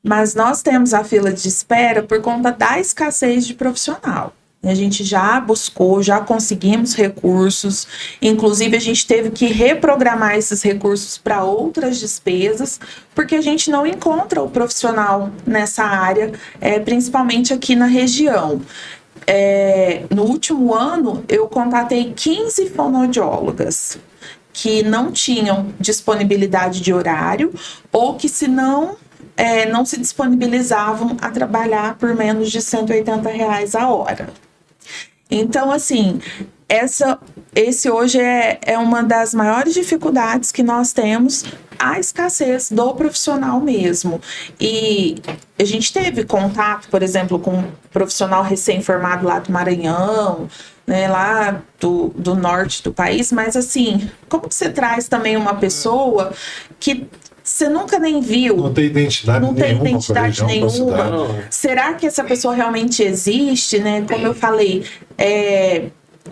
Mas nós temos a fila de espera por conta da escassez de profissional. A gente já buscou, já conseguimos recursos, inclusive a gente teve que reprogramar esses recursos para outras despesas, porque a gente não encontra o profissional nessa área, principalmente aqui na região. No último ano, eu contatei 15 fonoaudiólogas que não tinham disponibilidade de horário ou que, se não se disponibilizavam a trabalhar por menos de R$180 a hora. Então, assim, esse hoje é uma das maiores dificuldades que nós temos, a escassez do profissional mesmo. E a gente teve contato, por exemplo, com um profissional recém-formado lá do Maranhão, né, lá do norte do país, mas assim, como que você traz também uma pessoa que você nunca nem viu. Não tem identidade Não tem nenhuma. identidade pra região, pra cidade. nenhuma. Será que essa pessoa realmente existe, né? Como eu falei,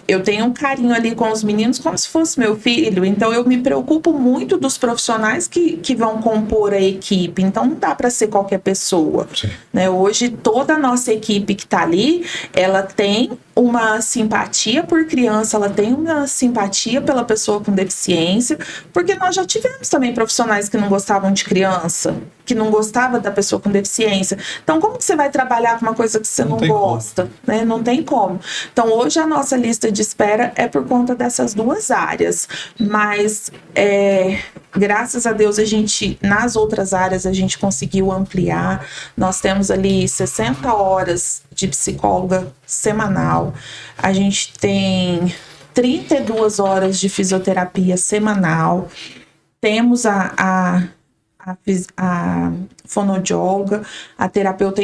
eu tenho um carinho ali com os meninos como se fosse meu filho, então eu me preocupo muito dos profissionais que vão compor a equipe, então não dá para ser qualquer pessoa, né? Hoje toda a nossa equipe que está ali, ela tem uma simpatia por criança, ela tem uma simpatia pela pessoa com deficiência, porque nós já tivemos também profissionais que não gostavam de criança, que não gostavam da pessoa com deficiência. Então, como que você vai trabalhar com uma coisa que você não gosta? Né? Não tem como. Então, hoje a nossa lista de espera é por conta dessas duas áreas, mas graças a Deus nas outras áreas a gente conseguiu ampliar. Nós temos ali 60 horas de psicóloga semanal, a gente tem 32 horas de fisioterapia semanal, temos a fonoaudióloga, a terapeuta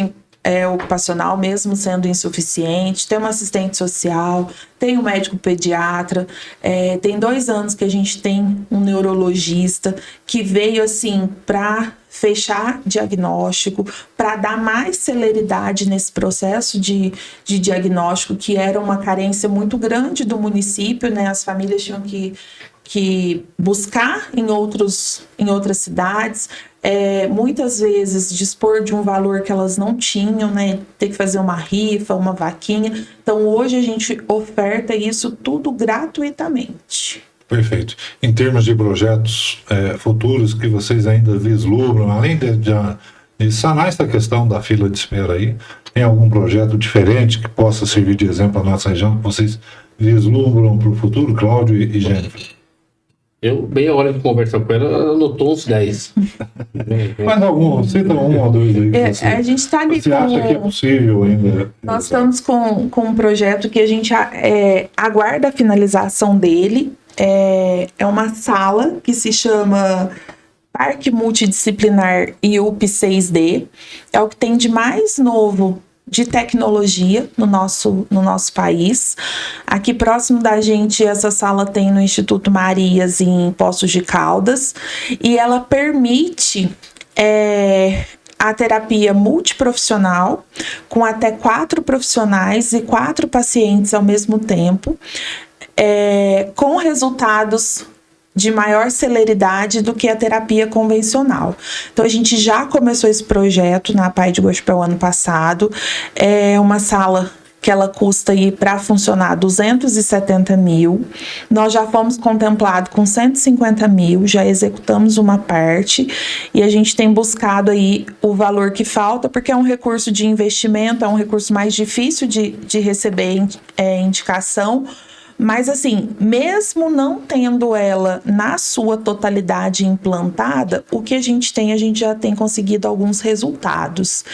ocupacional, mesmo sendo insuficiente, tem uma assistente social, tem um médico pediatra, tem 2 anos que a gente tem um neurologista que veio assim para fechar diagnóstico, para dar mais celeridade nesse processo de diagnóstico, que era uma carência muito grande do município, né? As famílias tinham que buscar em outras cidades, muitas vezes dispor de um valor que elas não tinham, né? Ter que fazer uma rifa, uma vaquinha. Então hoje a gente oferta isso tudo gratuitamente. Perfeito. Em termos de projetos futuros que vocês ainda vislumbram, além de sanar essa questão da fila de espera aí, tem algum projeto diferente que possa servir de exemplo à nossa região, que vocês vislumbram para o futuro, Cláudio e Jennifer? Meia hora de conversa com ela anotou uns 10. Mas cita 1 ou 2 aí. A gente está ali você acha que é possível ainda? Nós estamos com um projeto que a gente aguarda a finalização dele. É uma sala que se chama Parque Multidisciplinar IUP 6D. É o que tem de mais novo de tecnologia no nosso país. Aqui próximo da gente, essa sala tem no Instituto Marias, em Poços de Caldas, e ela permite a terapia multiprofissional, com até 4 profissionais e 4 pacientes ao mesmo tempo, com resultados de maior celeridade do que a terapia convencional. Então, a gente já começou esse projeto na Pai de Gospel ano passado. É uma sala que ela custa aí para funcionar 270 mil. Nós já fomos contemplados com 150 mil, já executamos uma parte e a gente tem buscado aí o valor que falta, porque é um recurso de investimento, é um recurso mais difícil de receber indicação. Mas assim, mesmo não tendo ela na sua totalidade implantada, o que a gente já tem conseguido alguns resultados.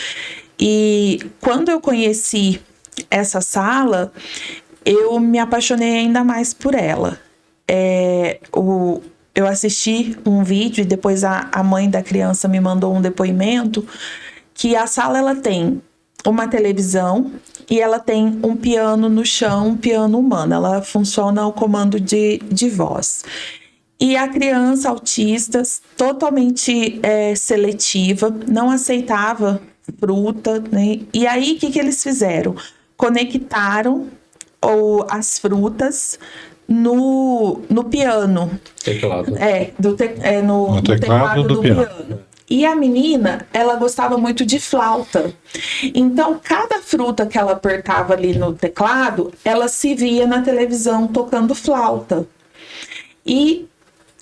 E quando eu conheci essa sala, eu me apaixonei ainda mais por ela. Eu assisti um vídeo e depois a mãe da criança me mandou um depoimento que a sala ela tem uma televisão e ela tem um piano no chão, um piano humano. Ela funciona ao comando de voz. E a criança autista, totalmente seletiva, não aceitava fruta, né? E aí, o que eles fizeram? Conectaram as frutas no piano. Teclado. No teclado do piano. E a menina, ela gostava muito de flauta. Então, cada fruta que ela apertava ali no teclado, ela se via na televisão tocando flauta. E,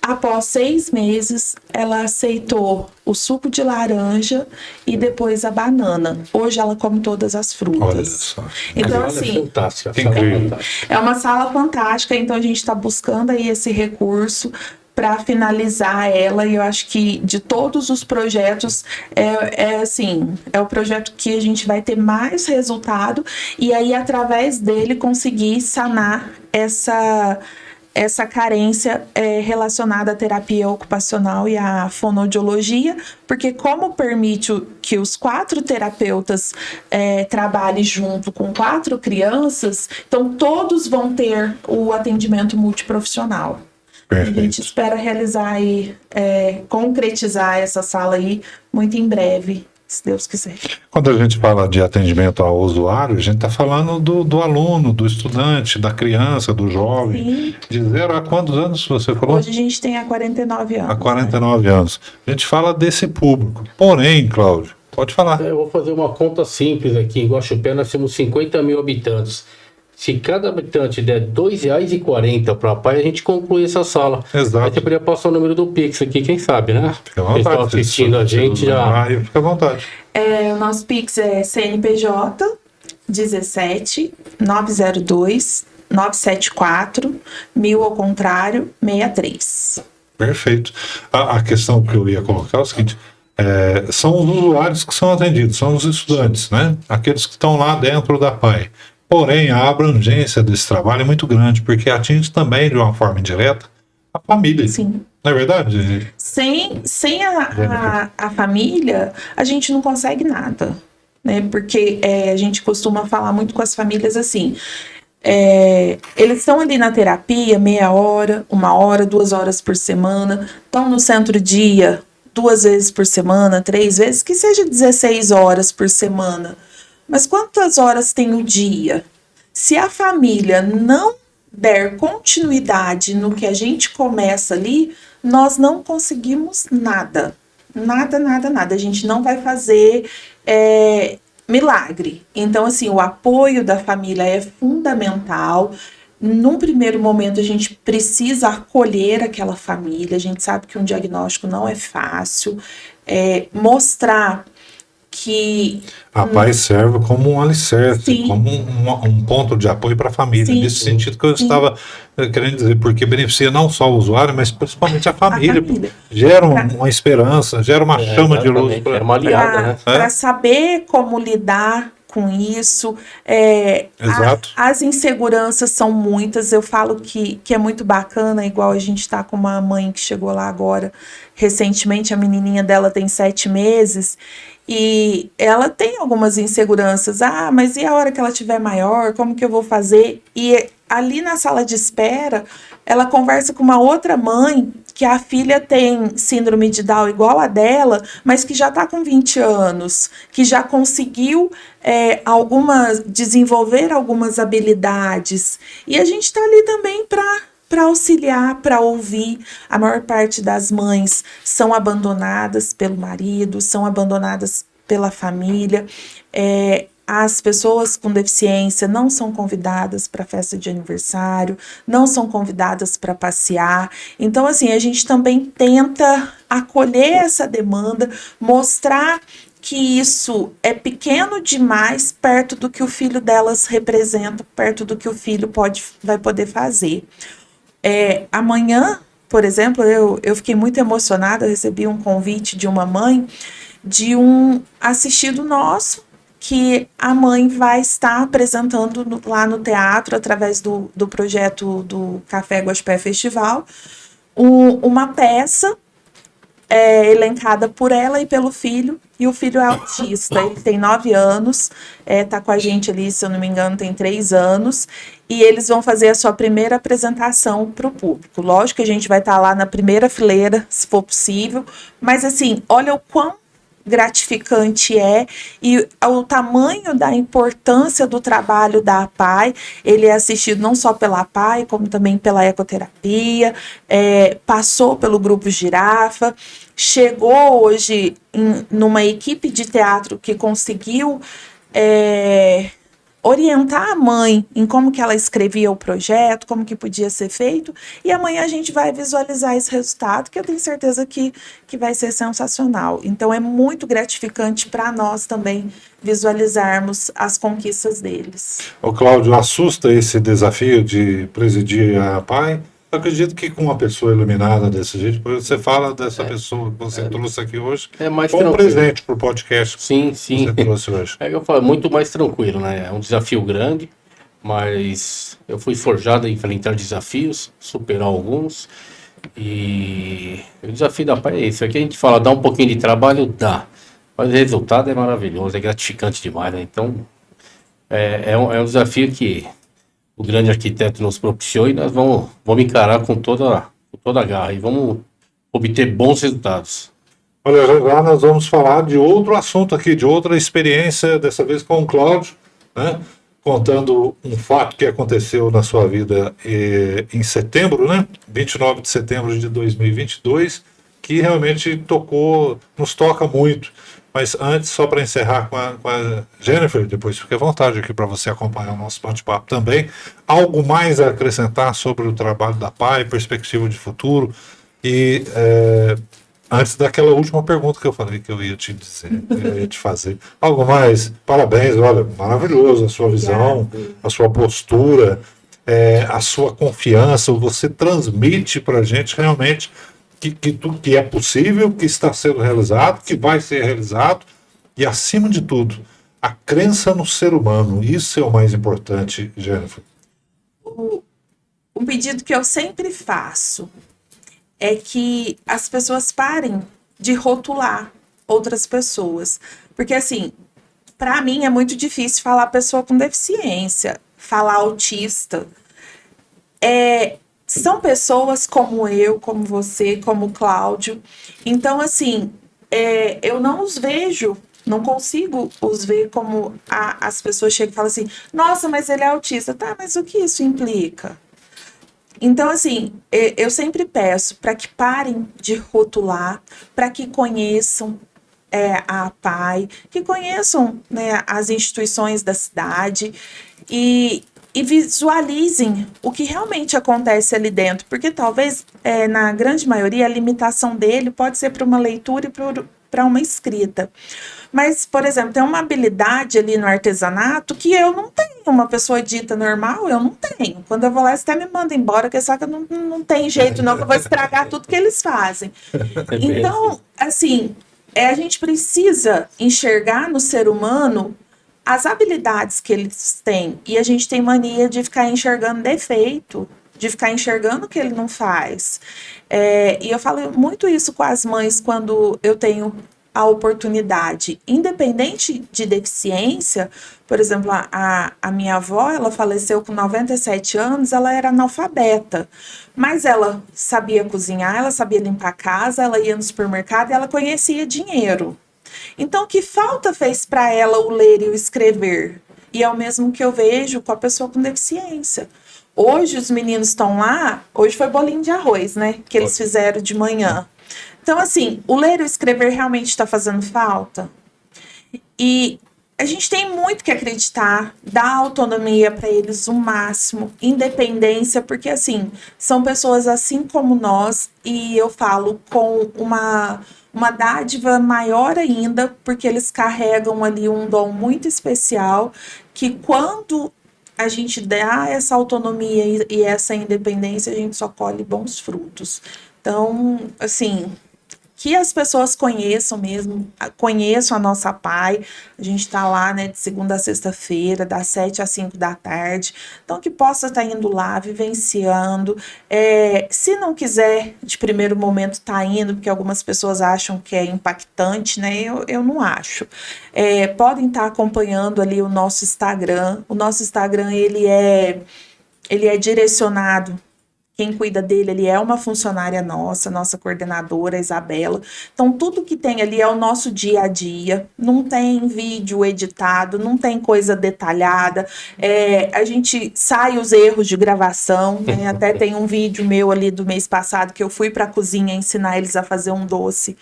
após 6 meses, ela aceitou o suco de laranja e depois a banana. Hoje ela come todas as frutas. Olha só. Então, assim, é uma sala fantástica. Então, a gente está buscando aí esse recurso para finalizar ela, e eu acho que de todos os projetos é o projeto que a gente vai ter mais resultado, e aí através dele conseguir sanar essa carência relacionada à terapia ocupacional e à fonoaudiologia, porque como permite que os 4 terapeutas trabalhem junto com 4 crianças, então todos vão ter o atendimento multiprofissional. A Perfeito. gente espera realizar aí, concretizar essa sala aí muito em breve, se Deus quiser. Quando a gente fala de atendimento ao usuário, a gente está falando do aluno, do estudante, da criança, do jovem. Sim. De 0 a quantos anos você falou? Hoje a gente tem há 49 anos. Há 49 anos. A gente fala desse público. Porém, Cláudio, pode falar. Eu vou fazer uma conta simples aqui. Em Guaxupé nós temos 50 mil habitantes. Se cada habitante der R$ 2,40 para a PAI, a gente conclui essa sala. Exato. Aí você poderia passar o número do Pix aqui, quem sabe, né? Fica à vontade. Pessoal assistindo a gente já. Fica à vontade. O nosso Pix é CNPJ 17 902 974 1000 ao contrário 63. Perfeito. A questão que eu ia colocar é o seguinte: são os usuários que são atendidos, são os estudantes, né? Aqueles que estão lá dentro da PAI. Porém, a abrangência desse trabalho é muito grande, porque atinge também, de uma forma indireta, a família. Sim. Não é verdade? Sem a família, a gente não consegue nada, né? Porque a gente costuma falar muito com as famílias assim. Eles estão ali na terapia meia hora, 1 hora, 2 horas por semana, estão no centro-dia 2 vezes por semana, 3 vezes, que seja 16 horas por semana. Mas quantas horas tem o dia? Se a família não der continuidade no que a gente começa ali, nós não conseguimos nada. Nada, nada, nada. A gente não vai fazer milagre. Então, assim, o apoio da família é fundamental. Num primeiro momento, a gente precisa acolher aquela família. A gente sabe que um diagnóstico não é fácil. Mostrar que a PAI serve como um alicerce, Sim. como um ponto de apoio para a família. Sim. Nesse sentido que eu estava querendo dizer, porque beneficia não só o usuário, mas principalmente a família. Gera uma esperança, gera uma chama de luz. É uma aliada, né? Para saber como lidar com isso. Exato. As inseguranças são muitas. Eu falo que é muito bacana, igual a gente está com uma mãe que chegou lá agora recentemente, a menininha dela tem 7 meses, e ela tem algumas inseguranças. Mas e a hora que ela tiver maior, como que eu vou fazer? E ali na sala de espera, ela conversa com uma outra mãe que a filha tem síndrome de Down igual a dela, mas que já está com 20 anos, que já conseguiu desenvolver algumas habilidades. E a gente está ali também para auxiliar, para ouvir. A maior parte das mães são abandonadas pelo marido, são abandonadas pela família. As pessoas com deficiência não são convidadas para festa de aniversário, não são convidadas para passear. Então, assim, a gente também tenta acolher essa demanda, mostrar que isso é pequeno demais perto do que o filho delas representa, perto do que o filho vai poder fazer. Amanhã, por exemplo, eu fiquei muito emocionada, eu recebi um convite de uma mãe de um assistido nosso, que a mãe vai estar apresentando lá no teatro, através do projeto do Café Guaxupé Festival, uma peça elencada por ela e pelo filho, e o filho é autista, ele tem 9 anos, tá com a gente ali, se eu não me engano, tem 3 anos, e eles vão fazer a sua primeira apresentação para o público. Lógico que a gente vai estar lá na primeira fileira, se for possível, mas assim, olha o quão gratificante e o tamanho da importância do trabalho da PAI. Ele é assistido não só pela PAI, como também pela ecoterapia, passou pelo Grupo Girafa, chegou hoje numa equipe de teatro que conseguiu orientar a mãe em como que ela escrevia o projeto, como que podia ser feito, e amanhã a gente vai visualizar esse resultado, que eu tenho certeza que vai ser sensacional. Então é muito gratificante para nós também visualizarmos as conquistas deles. Ô Cláudio, assusta esse desafio de presidir a PAI? Eu acredito que com uma pessoa iluminada desse jeito, você fala dessa pessoa que você trouxe aqui hoje, mais como um presente para o podcast sim. que você trouxe hoje. Eu falo, muito mais tranquilo, né? É um desafio grande, mas eu fui forjado a enfrentar desafios, superar alguns, e o desafio da PAI é esse. Aqui a gente fala, dá um pouquinho de trabalho, dá, mas o resultado é maravilhoso, é gratificante demais, né? Então, é um desafio que o grande arquiteto nos propiciou, e nós vamos encarar com todo toda a garra e vamos obter bons resultados. Olha, já nós vamos falar de outro assunto aqui, de outra experiência, dessa vez com o Cláudio, né? Contando um fato que aconteceu na sua vida em setembro, né? 29 de setembro de 2022, que realmente nos toca muito. Mas antes, só para encerrar com a Jennifer, depois fique à vontade aqui para você acompanhar o nosso bate-papo também. Algo mais a acrescentar sobre o trabalho da PAI, perspectiva de futuro e... antes daquela última pergunta que eu falei que eu ia te dizer, que eu ia te fazer. Algo mais? Parabéns, olha, maravilhoso a sua visão, a sua postura, a sua confiança. Você transmite para a gente realmente que é possível, que está sendo realizado, que vai ser realizado e, acima de tudo, a crença no ser humano. Isso é o mais importante, Jennifer. Um pedido que eu sempre faço é que as pessoas parem de rotular outras pessoas. Porque, assim, para mim é muito difícil falar pessoa com deficiência, falar autista. São pessoas como eu, como você, como o Cláudio. Então, assim, eu não os vejo, não consigo os ver como as pessoas chegam e falam assim, nossa, mas ele é autista. Tá, mas o que isso implica? Então, assim, eu sempre peço para que parem de rotular, para que conheçam a PAI, que conheçam, né, as instituições da cidade e visualizem o que realmente acontece ali dentro, porque talvez, na grande maioria, a limitação dele pode ser para uma leitura e para uma escrita. Mas, por exemplo, tem uma habilidade ali no artesanato que eu não tenho. Uma pessoa dita normal, eu não tenho. Quando eu vou lá, você até me manda embora, que só que não tem jeito não, que eu vou estragar tudo que eles fazem. Então, assim, a gente precisa enxergar no ser humano as habilidades que eles têm. E a gente tem mania de ficar enxergando defeito, de ficar enxergando o que ele não faz. E eu falo muito isso com as mães quando eu tenho a oportunidade, independente de deficiência. Por exemplo, a minha avó, ela faleceu com 97 anos, ela era analfabeta, mas ela sabia cozinhar, ela sabia limpar a casa, ela ia no supermercado e ela conhecia dinheiro. Então, que falta fez para ela o ler e o escrever? E é o mesmo que eu vejo com a pessoa com deficiência. Hoje os meninos estão lá, hoje foi bolinho de arroz, né, que eles fizeram de manhã. Então, assim, o ler e o escrever realmente está fazendo falta. E a gente tem muito que acreditar, dar autonomia para eles o máximo, independência, porque, assim, são pessoas assim como nós, e eu falo com uma dádiva maior ainda, porque eles carregam ali um dom muito especial, que quando a gente dá essa autonomia e essa independência, a gente só colhe bons frutos. Então, assim, que as pessoas conheçam mesmo, conheçam a nossa PAI. A gente está lá, né, de segunda a sexta-feira, das 7 às 5 da tarde. Então, que possa estar indo lá, vivenciando. Se não quiser, de primeiro momento, tá indo, porque algumas pessoas acham que é impactante, né? Eu não acho. Podem estar acompanhando ali o nosso Instagram. O nosso Instagram, ele é direcionado. Quem cuida dele, ele é uma funcionária nossa coordenadora, Isabela. Então, tudo que tem ali é o nosso dia a dia. Não tem vídeo editado, não tem coisa detalhada. A gente sai os erros de gravação, né? Até tem um vídeo meu ali do mês passado que eu fui para a cozinha ensinar eles a fazer um doce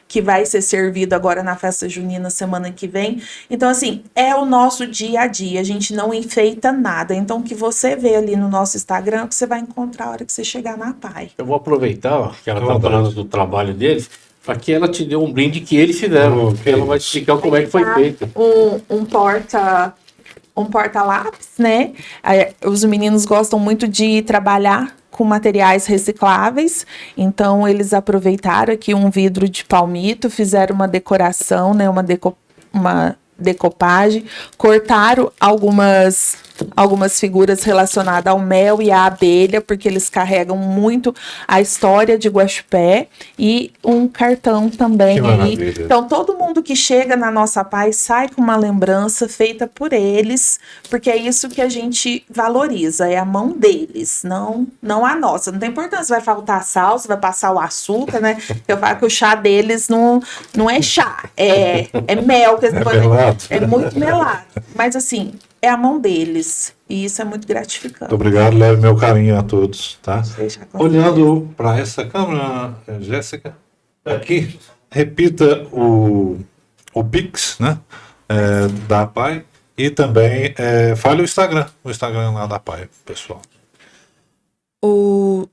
que vai ser servido agora na festa junina semana que vem. Então, assim, é o nosso dia a dia, a gente não enfeita nada. Então, o que você vê ali no nosso Instagram, que você vai encontrar a hora que você chegar na PAI. Eu vou aproveitar que ela está falando do trabalho deles, para que ela te dê um brinde que eles fizeram. Ela vai te explicar como é que foi feito. Um porta-lápis, né? Os meninos gostam muito de trabalhar com materiais recicláveis, então eles aproveitaram aqui um vidro de palmito, fizeram uma decoração, né, uma decopagem, cortaram algumas figuras relacionadas ao mel e à abelha, porque eles carregam muito a história de Guaxupé, e um cartão também aí. Então, todo mundo que chega na nossa paz sai com uma lembrança feita por eles, porque é isso que a gente valoriza, é a mão deles, não a nossa. Não tem importância, vai faltar sal, se vai passar o açúcar, né? Eu falo que o chá deles não é chá, é mel. Que é muito melado. Mas, assim, é a mão deles. E isso é muito gratificante. Muito obrigado, leve meu carinho a todos, tá? Olhando para essa câmera, Jéssica, aqui, repita o Pix, né? Da PAI, e também fale o Instagram lá da PAI, pessoal. O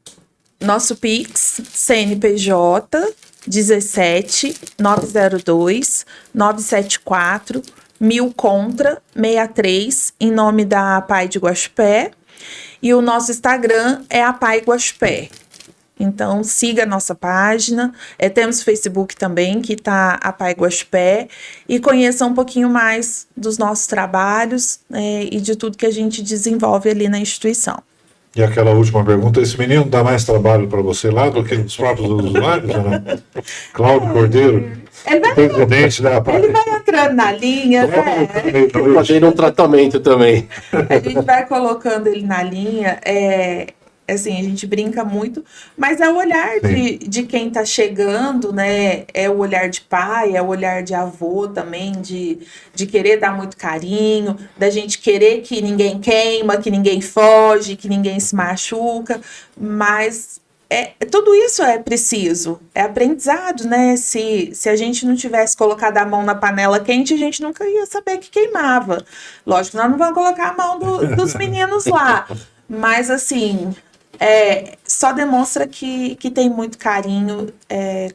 nosso Pix, CNPJ 17 902 974 1000 contra 63, em nome da PAI de Guaxupé. E o nosso Instagram é a PAI Guaxupé. Então, siga a nossa página. Temos Facebook também, que está a PAI Guaxupé. E conheça um pouquinho mais dos nossos trabalhos e de tudo que a gente desenvolve ali na instituição. E aquela última pergunta, esse menino dá mais trabalho para você lá do que os próprios usuários, né? Cláudio Cordeiro, presidente da PAI. Ele vai entrando na linha, né? Fazendo um tratamento também. A gente vai colocando ele na linha, assim, a gente brinca muito, mas é o olhar de quem tá chegando, né? É o olhar de pai, é o olhar de avô também, de querer dar muito carinho, da gente querer que ninguém queima, que ninguém foge, que ninguém se machuca, mas tudo isso é preciso, é aprendizado, né? Se a gente não tivesse colocado a mão na panela quente, a gente nunca ia saber que queimava. Lógico que nós não vamos colocar a mão dos meninos lá, mas assim... só demonstra que tem muito carinho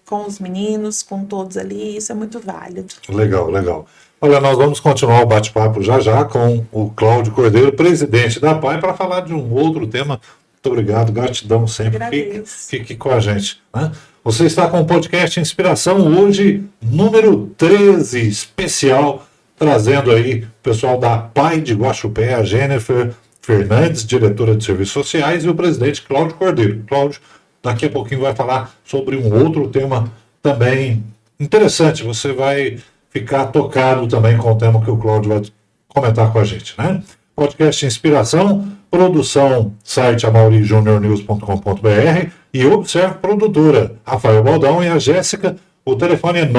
com os meninos, com todos ali, isso é muito válido. Legal. Olha, nós vamos continuar o bate-papo já com o Cláudio Cordeiro, presidente da PAI, para falar de um outro tema. Muito obrigado, gratidão sempre. Fique com a gente, né? Você está com o podcast Inspiração, hoje, número 13, especial, trazendo aí o pessoal da PAI de Guaxupé, a Jennifer Fernandes, diretora de Serviços Sociais, e o presidente Cláudio Cordeiro. Cláudio, daqui a pouquinho vai falar sobre um outro tema também interessante. Você vai ficar tocado também com o tema que o Cláudio vai comentar com a gente, né? Podcast Inspiração, produção, site amaurijuniornews.com.br e Observe Produtora, Rafael Baldão e a Jéssica. O telefone é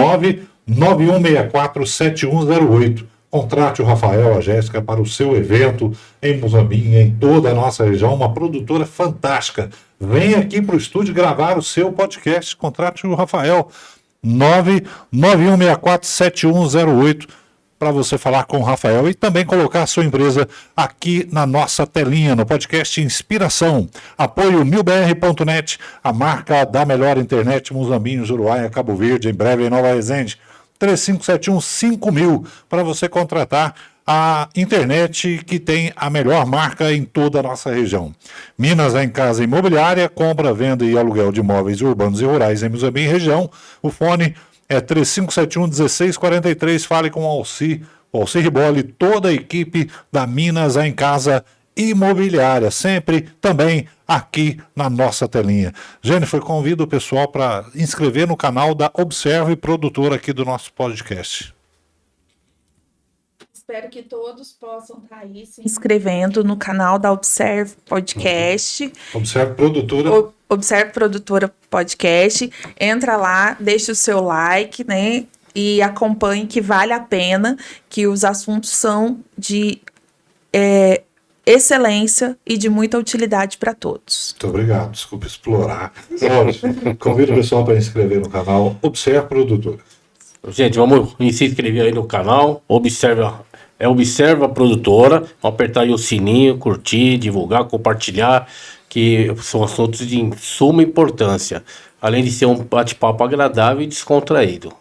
991647108. Contrate o Rafael, a Jéssica para o seu evento em Muzambinho, em toda a nossa região, uma produtora fantástica. Venha aqui para o estúdio gravar o seu podcast, contrate o Rafael, 991647108, para você falar com o Rafael e também colocar a sua empresa aqui na nossa telinha, no podcast Inspiração. Apoio milbr.net, a marca da melhor internet Muzambinho, Juruáia, Cabo Verde, em breve em Nova Resende. 3571-5000 para você contratar a internet que tem a melhor marca em toda a nossa região. Minas em Casa Imobiliária, compra, venda e aluguel de imóveis urbanos e rurais em Muzambinho região. O fone é 3571-1643. Fale com o Alci Riboli, toda a equipe da Minas em Casa Imobiliária, sempre também aqui na nossa telinha. Jennifer, convido o pessoal para inscrever no canal da Observe Produtora aqui do nosso podcast. Espero que todos possam estar aí se inscrevendo no canal da Observe Podcast. Observe Produtora. Observe Produtora Podcast. Entra lá, deixa o seu like, né? E acompanhe, que vale a pena, que os assuntos são de excelência e de muita utilidade para todos. Muito obrigado, desculpe explorar. Convido o pessoal para inscrever no canal Observe Produtora. Gente, vamos se inscrever aí no canal, Observa a Produtora, vamos apertar aí o sininho, curtir, divulgar, compartilhar, que são assuntos de suma importância, além de ser um bate-papo agradável e descontraído.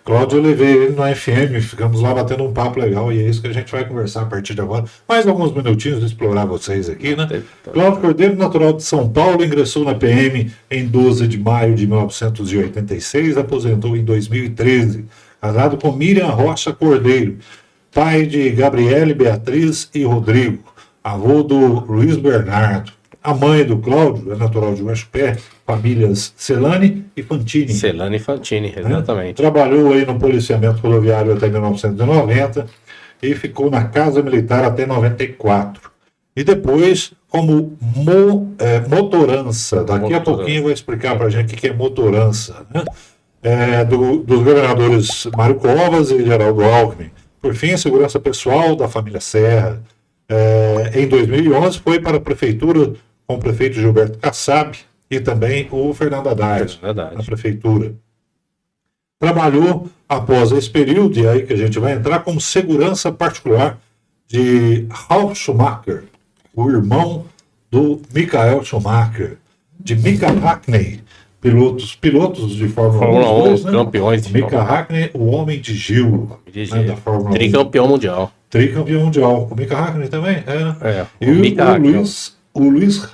Cláudio, eu levei ele na FM, ficamos lá batendo um papo legal e é isso que a gente vai conversar a partir de agora. Mais alguns minutinhos de explorar vocês aqui, né? Cláudio Cordeiro, natural de São Paulo, ingressou na PM em 12 de maio de 1986, aposentou em 2013, casado com Miriam Rocha Cordeiro. pai de Gabriele, Beatriz e Rodrigo, avô do Luiz Bernardo. A mãe do Cláudio é natural de Guaxupé, famílias Celani e Fantini. Celani e Fantini, exatamente. Trabalhou aí no policiamento rodoviário até 1990 e ficou na Casa Militar até 94. E depois como motorança. Daqui a pouquinho vai explicar para a gente o que é motorança, né? Dos governadores Mário Covas e Geraldo Alckmin. Por fim, segurança pessoal da família Serra. Em 2011 foi para a prefeitura com o prefeito Gilberto Kassab e também o Fernando Haddad na prefeitura. Trabalhou após esse período, e aí que a gente vai entrar, como segurança particular de Ralf Schumacher, o irmão do Michael Schumacher, de Mika Hakkinen, pilotos de Fórmula 1, 2, né? Campeões. Mika Hakkinen, o homem de Gil, né, da Fórmula 1. Tricampeão mundial. Tricampeão mundial. O Mika Hakkinen também? E o Lewis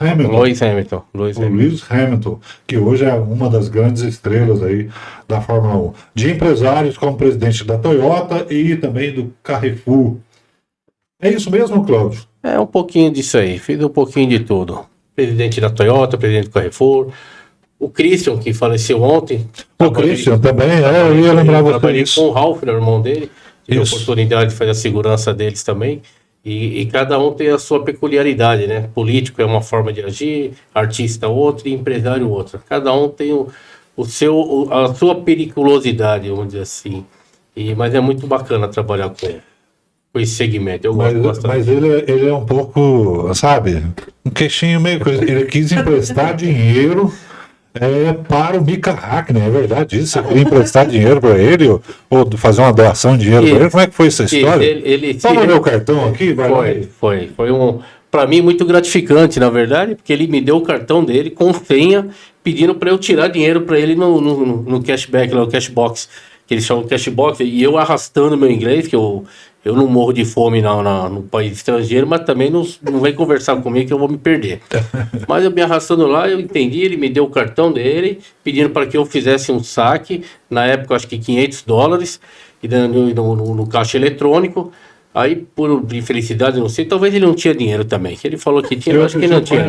Hamilton, que hoje é uma das grandes estrelas aí da Fórmula 1. De empresários como presidente da Toyota e também do Carrefour. É isso mesmo, Cláudio? Um pouquinho disso aí. Fiz um pouquinho de tudo. Presidente da Toyota, presidente do Carrefour. O Christian, que faleceu ontem. O Christian também, eu ia lembrar você. Trabalhei com o Ralf, o irmão dele. Tive a oportunidade de fazer a segurança deles também. E cada um tem a sua peculiaridade, né? Político é uma forma de agir, artista outra e empresário outra. Cada um tem a sua periculosidade, vamos dizer assim. Mas é muito bacana trabalhar com esse segmento. Eu gosto bastante. Mas ele é um pouco, sabe, um queixinho meio coisa. Ele quis emprestar dinheiro para o Mika Hakkinen, é verdade isso? Você queria emprestar dinheiro para ele ou fazer uma doação de dinheiro para ele? Como é que foi essa história? Toma meu cartão aqui, vai. Foi para mim muito gratificante, na verdade, porque ele me deu o cartão dele com senha, pedindo para eu tirar dinheiro para ele no cashback, no cashbox, que eles chamam de cashbox, e eu arrastando meu inglês, que eu não morro de fome no país estrangeiro, mas também não vem conversar comigo que eu vou me perder. Mas eu me arrastando lá, eu entendi, ele me deu o cartão dele, pedindo para que eu fizesse um saque, na época acho que $500, e no caixa eletrônico. Aí, por infelicidade, não sei, talvez ele não tinha dinheiro também. Ele falou que tinha, eu acho que ele não tinha.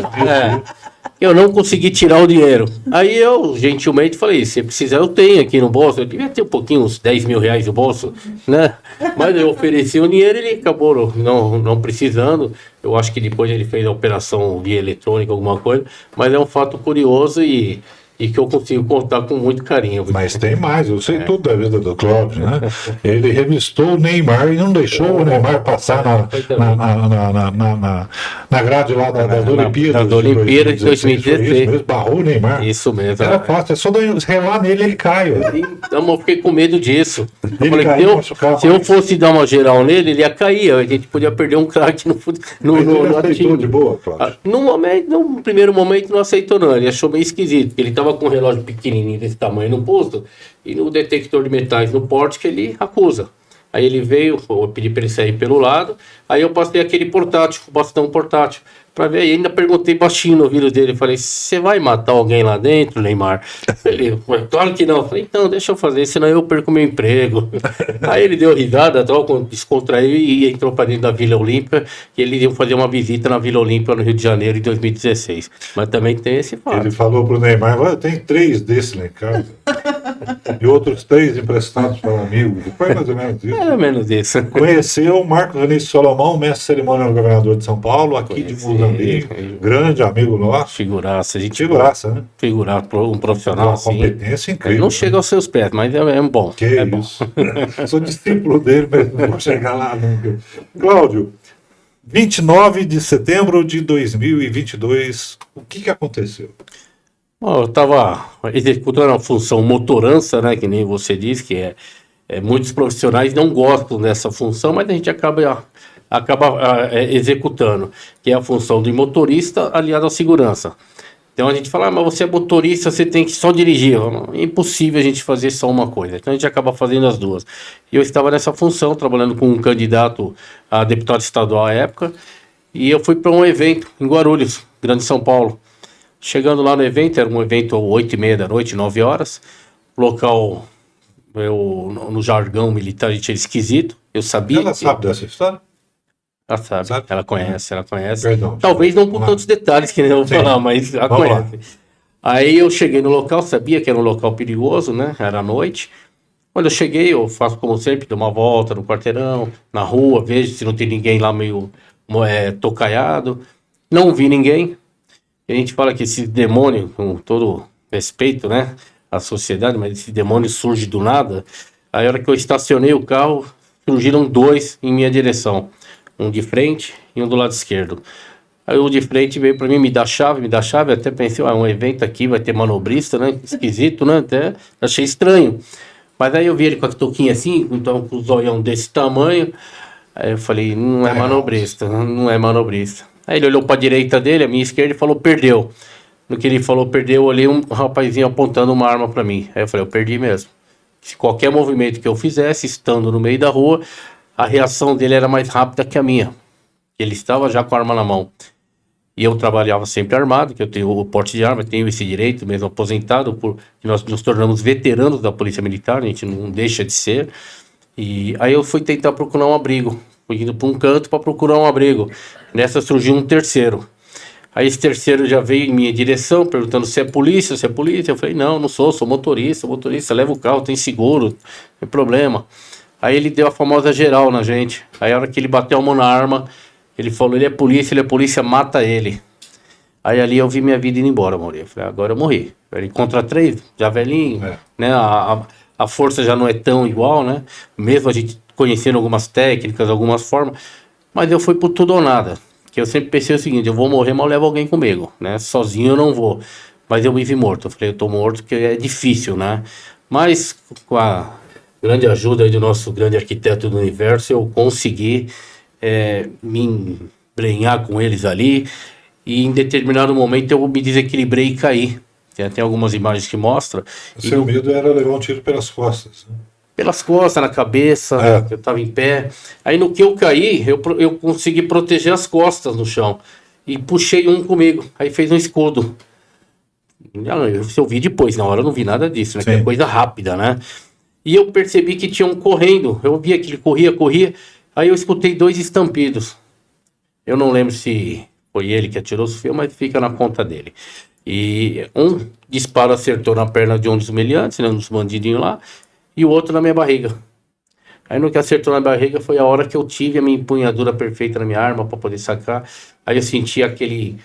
Eu não consegui tirar o dinheiro. Aí eu, gentilmente, falei, se precisar, eu tenho aqui no bolso. Eu devia ter um pouquinho, uns R$10 mil no bolso, né? Mas eu ofereci o dinheiro e ele acabou não precisando. Eu acho que depois ele fez a operação via eletrônica, alguma coisa. Mas é um fato curioso e que eu consigo contar com muito carinho. Mas tem mais, eu sei tudo da vida do Cláudio, né? Ele revistou o Neymar e não deixou o Neymar passar na grade lá das Olimpíadas. Das Olimpíadas de 2016. Barrou o Neymar. Isso mesmo. Era fácil, é só relar nele, ele cai. Então eu fiquei com medo disso. Se eu fosse dar uma geral nele, ele ia cair. A gente podia perder um craque no time. De boa, Cláudio? No primeiro momento não aceitou não, ele achou meio esquisito, porque ele estava com um relógio pequenininho desse tamanho no posto e no detector de metais no porte que ele acusa. Aí ele veio, eu pedi para ele sair pelo lado, aí eu passei aquele portátil, o bastão portátil, para ver, e ainda perguntei baixinho no ouvido dele, falei, você vai matar alguém lá dentro, Neymar? Ele, claro que não. Eu falei, então, deixa eu fazer, senão eu perco meu emprego. Aí ele deu risada, descontraiu e entrou para dentro da Vila Olímpica, e ele ia fazer uma visita na Vila Olímpica no Rio de Janeiro em 2016. Mas também tem esse fato. Ele falou pro Neymar, tem 3 desses lá em casa. E outros 3 emprestados para um amigo. Foi mais ou menos isso. Mais ou menos isso. Conheceu o Marcos Vinícius Solomão, mestre de cerimônia do governador de São Paulo, aqui de Moçambique. Grande amigo nosso. Figuraça. Figuraça, né? Figuraça, um profissional uma assim. Competência incrível. Não chega aos seus pés, mas é bom. Que é isso. Bom. Sou discípulo dele, mas não vou chegar lá nunca. Cláudio, 29 de setembro de 2022, o que aconteceu? Eu estava executando a função motorança, né, que nem você disse, que muitos profissionais não gostam dessa função, mas a gente acaba executando, que é a função do motorista aliada à segurança. Então a gente fala, mas você é motorista, você tem que só dirigir. É impossível a gente fazer só uma coisa. Então a gente acaba fazendo as duas. E eu estava nessa função, trabalhando com um candidato a deputado estadual à época, e eu fui para um evento em Guarulhos, Grande São Paulo. Chegando lá no evento, era um evento às 8h30 da noite, 9 horas, local no jargão militar, a gente era esquisito. Eu sabia. Ela sabe dessa história? Ela sabe? Ela conhece. Perdão. Talvez não com tantos detalhes que nem eu vou falar, mas ela conhece. Aí eu cheguei no local, sabia que era um local perigoso, né? Era à noite. Quando eu cheguei, eu faço como sempre, dou uma volta no quarteirão, na rua, vejo se não tem ninguém lá meio tocaiado. Não vi ninguém. A gente fala que esse demônio, com todo respeito, né? A sociedade, mas esse demônio surge do nada. Aí a hora que eu estacionei o carro, surgiram 2 em minha direção. Um de frente e um do lado esquerdo. Aí o de frente veio pra mim me dar chave, até pensei, um evento aqui, vai ter manobrista, né? Esquisito, né? Até achei estranho. Mas aí eu vi ele com a touquinha assim, então com o zoião desse tamanho. Aí eu falei, não é manobrista. Aí ele olhou pra direita dele, a minha esquerda, e falou, perdeu. No que ele falou, perdeu, eu olhei um rapazinho apontando uma arma pra mim. Aí eu falei, eu perdi mesmo. Se qualquer movimento que eu fizesse, estando no meio da rua, a reação dele era mais rápida que a minha. Ele estava já com a arma na mão. E eu trabalhava sempre armado, que eu tenho o porte de arma, tenho esse direito, mesmo aposentado, que nós nos tornamos veteranos da Polícia Militar, a gente não deixa de ser. E aí eu fui tentar procurar um abrigo, fui indo para um canto para procurar um abrigo. Nessa surgiu um terceiro. Aí esse terceiro já veio em minha direção, perguntando se é polícia. Eu falei, não sou motorista, leva o carro, tem seguro, não tem problema. Aí ele deu a famosa geral na gente. Aí a hora que ele bateu a mão na arma, ele falou, ele é polícia, mata ele. Aí ali eu vi minha vida indo embora, Maurício. Eu falei, agora eu morri. Ele contra 3, já velhinho, né? A força já não é tão igual, né? Mesmo a gente conhecendo algumas técnicas, algumas formas. Mas eu fui por tudo ou nada. Que eu sempre pensei o seguinte, eu vou morrer, mas eu levo alguém comigo, né? Sozinho eu não vou. Mas eu me vi morto. Eu falei, eu tô morto, porque é difícil, né? Mas com a grande ajuda aí do nosso grande arquiteto do universo, eu consegui me embrenhar com eles ali. E em determinado momento eu me desequilibrei e caí. Tem algumas imagens que mostram. O seu medo era levar um tiro pelas costas, né? Pelas costas, na cabeça, eu estava em pé. Aí no que eu caí, eu consegui proteger as costas no chão. E puxei um comigo. Aí fez um escudo. Eu vi depois, na hora eu não vi nada disso, né? Que é coisa rápida, né? E eu percebi que tinha um correndo. Eu via que ele corria. Aí eu escutei 2 estampidos. Eu não lembro se foi ele que atirou o fio, mas fica na conta dele. E um disparo acertou na perna de um dos meliantes, né? Um dos bandidinhos lá. E o outro na minha barriga. Aí no que acertou na barriga foi a hora que eu tive a minha empunhadura perfeita na minha arma para poder sacar. Aí eu senti aquele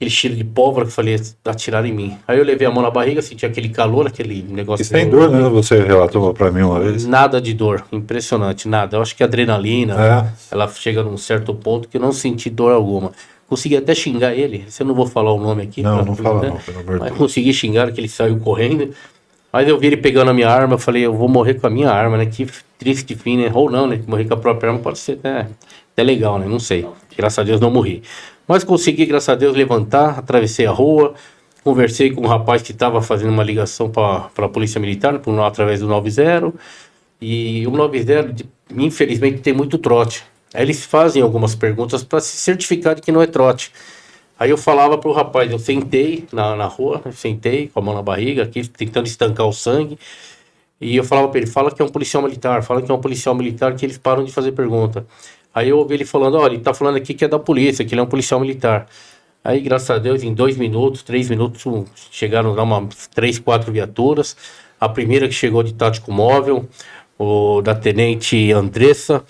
cheiro de pólvora que eu falei, atiraram em mim. Aí eu levei a mão na barriga, senti aquele calor, aquele negócio... E sem dor, né? Você relatou para mim uma vez. Nada de dor, impressionante, nada. Eu acho que a adrenalina, ela chega num certo ponto que eu não senti dor alguma. Consegui até xingar ele, se eu não vou falar o nome aqui. Não fala não, pelo amor de Deus. Mas consegui xingar, que ele saiu correndo. Mas eu vi ele pegando a minha arma, eu falei, eu vou morrer com a minha arma, né? Que triste fim, né? Ou não, né? Morrer com a própria arma pode ser até legal, né? Não sei. Graças a Deus não morri. Mas consegui, graças a Deus, levantar, atravessei a rua, conversei com um rapaz que estava fazendo uma ligação para a Polícia Militar, através do 90. E o 90, infelizmente, tem muito trote. Aí eles fazem algumas perguntas para se certificar de que não é trote. Aí eu falava pro rapaz, eu sentei na rua, sentei com a mão na barriga, aqui tentando estancar o sangue, e eu falava pra ele, fala que é um policial militar, que eles param de fazer pergunta. Aí eu ouvi ele falando, olha, ele tá falando aqui que é da polícia, que ele é um policial militar. Aí, graças a Deus, em 2 minutos, 3 minutos, chegaram lá umas 3, 4 viaturas. A primeira que chegou de tático móvel, o da tenente Andressa,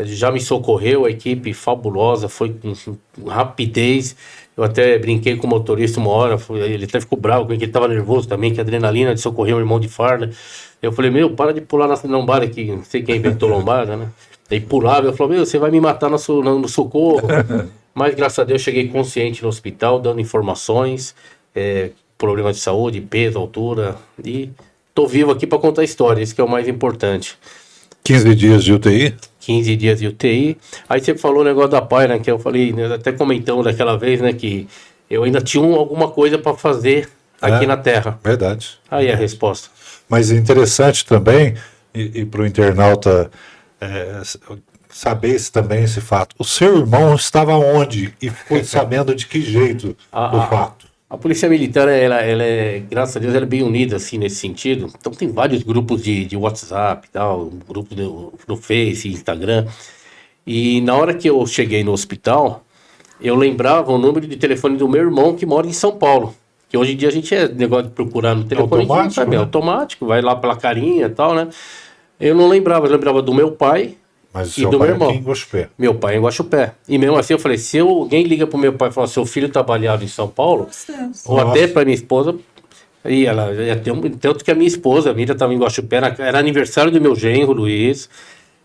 já me socorreu, a equipe fabulosa, foi com rapidez. Eu até brinquei com o motorista uma hora, ele até ficou bravo, porque ele estava nervoso também, que a adrenalina de socorrer um irmão de farda. Eu falei, para de pular na lombada aqui, não sei quem inventou lombada, né? Aí pulava, eu falei, você vai me matar no socorro. Mas graças a Deus cheguei consciente no hospital, dando informações, problema de saúde, peso, altura, e tô vivo aqui para contar a história, isso que é o mais importante. 15 dias de UTI? 15 dias de UTI. Aí você falou o negócio da PAI, né? Que eu falei, né, até comentamos daquela vez, né? Que eu ainda tinha alguma coisa para fazer aqui na Terra. Verdade. Aí a resposta. Mas interessante também, e para o internauta saber também esse fato. O seu irmão estava onde? E foi sabendo de que jeito do fato? A Polícia Militar, ela é, graças a Deus, ela é bem unida, assim, nesse sentido. Então tem vários grupos de WhatsApp e tal, grupos no Face, Instagram. E na hora que eu cheguei no hospital, eu lembrava o número de telefone do meu irmão que mora em São Paulo. Que hoje em dia a gente é negócio de procurar no telefone, Automático, a gente sabe, né? é automático, vai lá pela carinha e tal, né? Eu não lembrava, eu lembrava do meu pai Mas o e seu do pai meu é aqui irmão. em Guaxupé. Meu pai é em Guaxupé. E mesmo assim eu falei, se alguém liga pro meu pai e fala, seu filho tá baleado em São Paulo, ou Nossa. até pra minha esposa, e ela ia ter tanto que a minha esposa, a Miriam, estava em Guaxupé, era aniversário do meu genro, Luiz.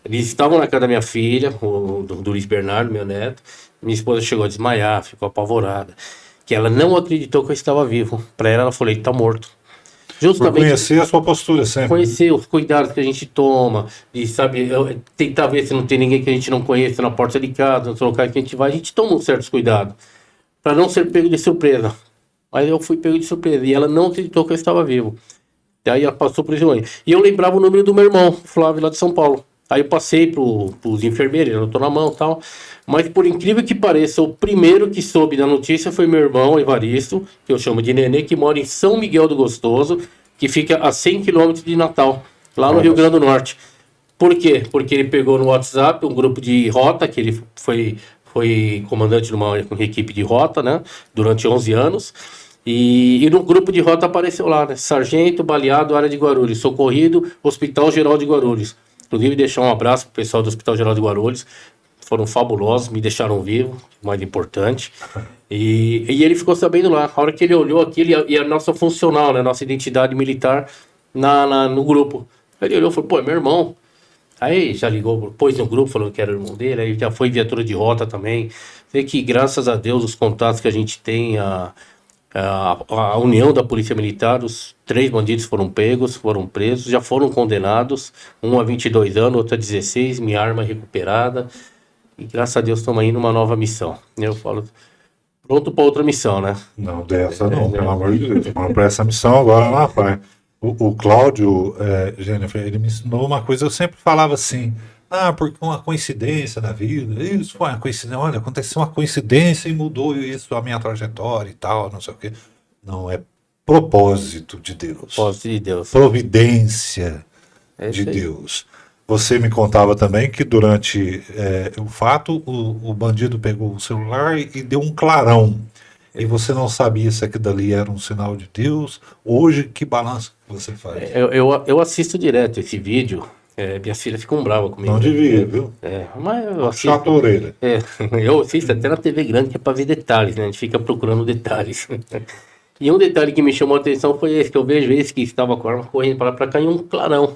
Eles estavam na casa da minha filha, do Luiz Bernardo, meu neto. Minha esposa chegou a desmaiar, ficou apavorada. Que ela não acreditou que eu estava vivo. Para ela falou, ele tá morto. Por Justamente conhecer a sua postura sempre. conhecer os cuidados que a gente toma, e sabe, tentar ver se não tem ninguém que a gente não conheça na porta de casa, nos locais que a gente vai, a gente toma uns certos cuidados, para não ser pego de surpresa. Mas eu fui pego de surpresa, e ela não acreditou que eu estava vivo. E aí ela passou por isso. E eu lembrava o número do meu irmão, Flávio, lá de São Paulo. Aí eu passei pros enfermeiros, eu tô na mão e tal. Mas por incrível que pareça, o primeiro que soube da notícia foi meu irmão, Evaristo, que eu chamo de Nenê, que mora em São Miguel do Gostoso, que fica a 100 quilômetros de Natal, lá no Rio Grande do Norte. Por quê? Porque ele pegou no WhatsApp um grupo de rota, que ele foi comandante de uma equipe de rota, né? Durante 11 anos. E no grupo de rota apareceu lá, né? Sargento, baleado, área de Guarulhos, socorrido, Hospital Geral de Guarulhos. Inclusive, deixar um abraço pro pessoal do Hospital Geral de Guarulhos. Foram fabulosos, me deixaram vivo, o mais importante. E ele ficou sabendo lá. A hora que ele olhou aquilo, e a nossa funcional, né? Nossa identidade militar no grupo. Ele olhou e falou, pô, é meu irmão. Aí já ligou, pôs no grupo, falou que era o irmão dele. Aí já foi viatura de rota também. Sei que, graças a Deus, os contatos que a gente tem, a união da Polícia Militar, os 3 bandidos foram pegos, foram presos, já foram condenados, um a 22 anos, outro a 16, minha arma recuperada, e graças a Deus estamos aí numa nova missão. Eu falo, pronto para outra missão, né? Não, dessa não, pelo amor de Deus. Vamos para essa missão agora lá, pai. O Cláudio, Jennifer, ele me ensinou uma coisa, eu sempre falava assim, porque uma coincidência da vida, isso foi uma coincidência, olha, aconteceu uma coincidência e mudou isso, a minha trajetória e tal, não sei o quê. Não, é propósito de Deus. Propósito de Deus. Providência de isso aí. Deus. Você me contava também que durante o fato, o bandido pegou o celular e deu um clarão. E você não sabia se aquilo dali era um sinal de Deus. Hoje, que balanço que você faz? Eu assisto direto esse vídeo. Minhas filhas ficam bravas comigo. Não devia, viu? Mas eu assisto. Chata orelha. Eu assisto até na TV grande, que é para ver detalhes, né? A gente fica procurando detalhes. E um detalhe que me chamou a atenção foi esse, que eu vejo esse que estava com a arma correndo para lá para cá em um clarão.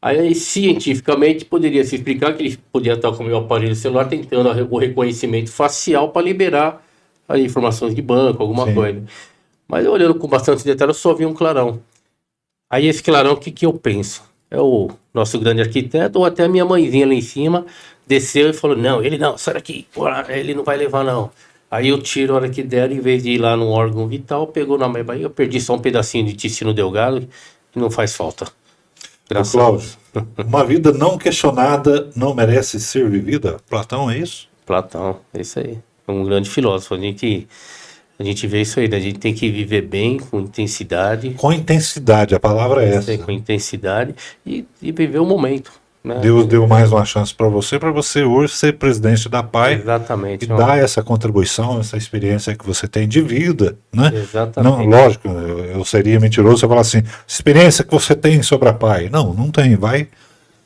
Aí, cientificamente, poderia se explicar que ele podia estar com o meu aparelho celular tentando o reconhecimento facial para liberar as informações de banco, alguma Sim. coisa. Mas eu olhando com bastante detalhe, eu só vi um clarão. Aí esse clarão, o que eu penso? É o nosso grande arquiteto, ou até a minha mãezinha lá em cima, desceu e falou, não, ele não, sai daqui, ele não vai levar não. Aí eu tiro a hora que der, em vez de ir lá no órgão vital, pegou na meba, eu perdi só um pedacinho de intestino delgado, e não faz falta. Graças Cláudio, uma vida não questionada não merece ser vivida? Platão, é isso? Platão, é isso aí. É um grande filósofo. A gente vê isso aí, né? A gente tem que viver bem, com intensidade. Com intensidade, a palavra é essa. Com intensidade e viver o momento. Né? Deus deu mais uma chance para você hoje ser presidente da PAI. Exatamente. E dar essa contribuição, essa experiência que você tem de vida, né? Exatamente. Não, lógico, eu seria mentiroso se eu falar assim, experiência que você tem sobre a PAI. Não tem, vai.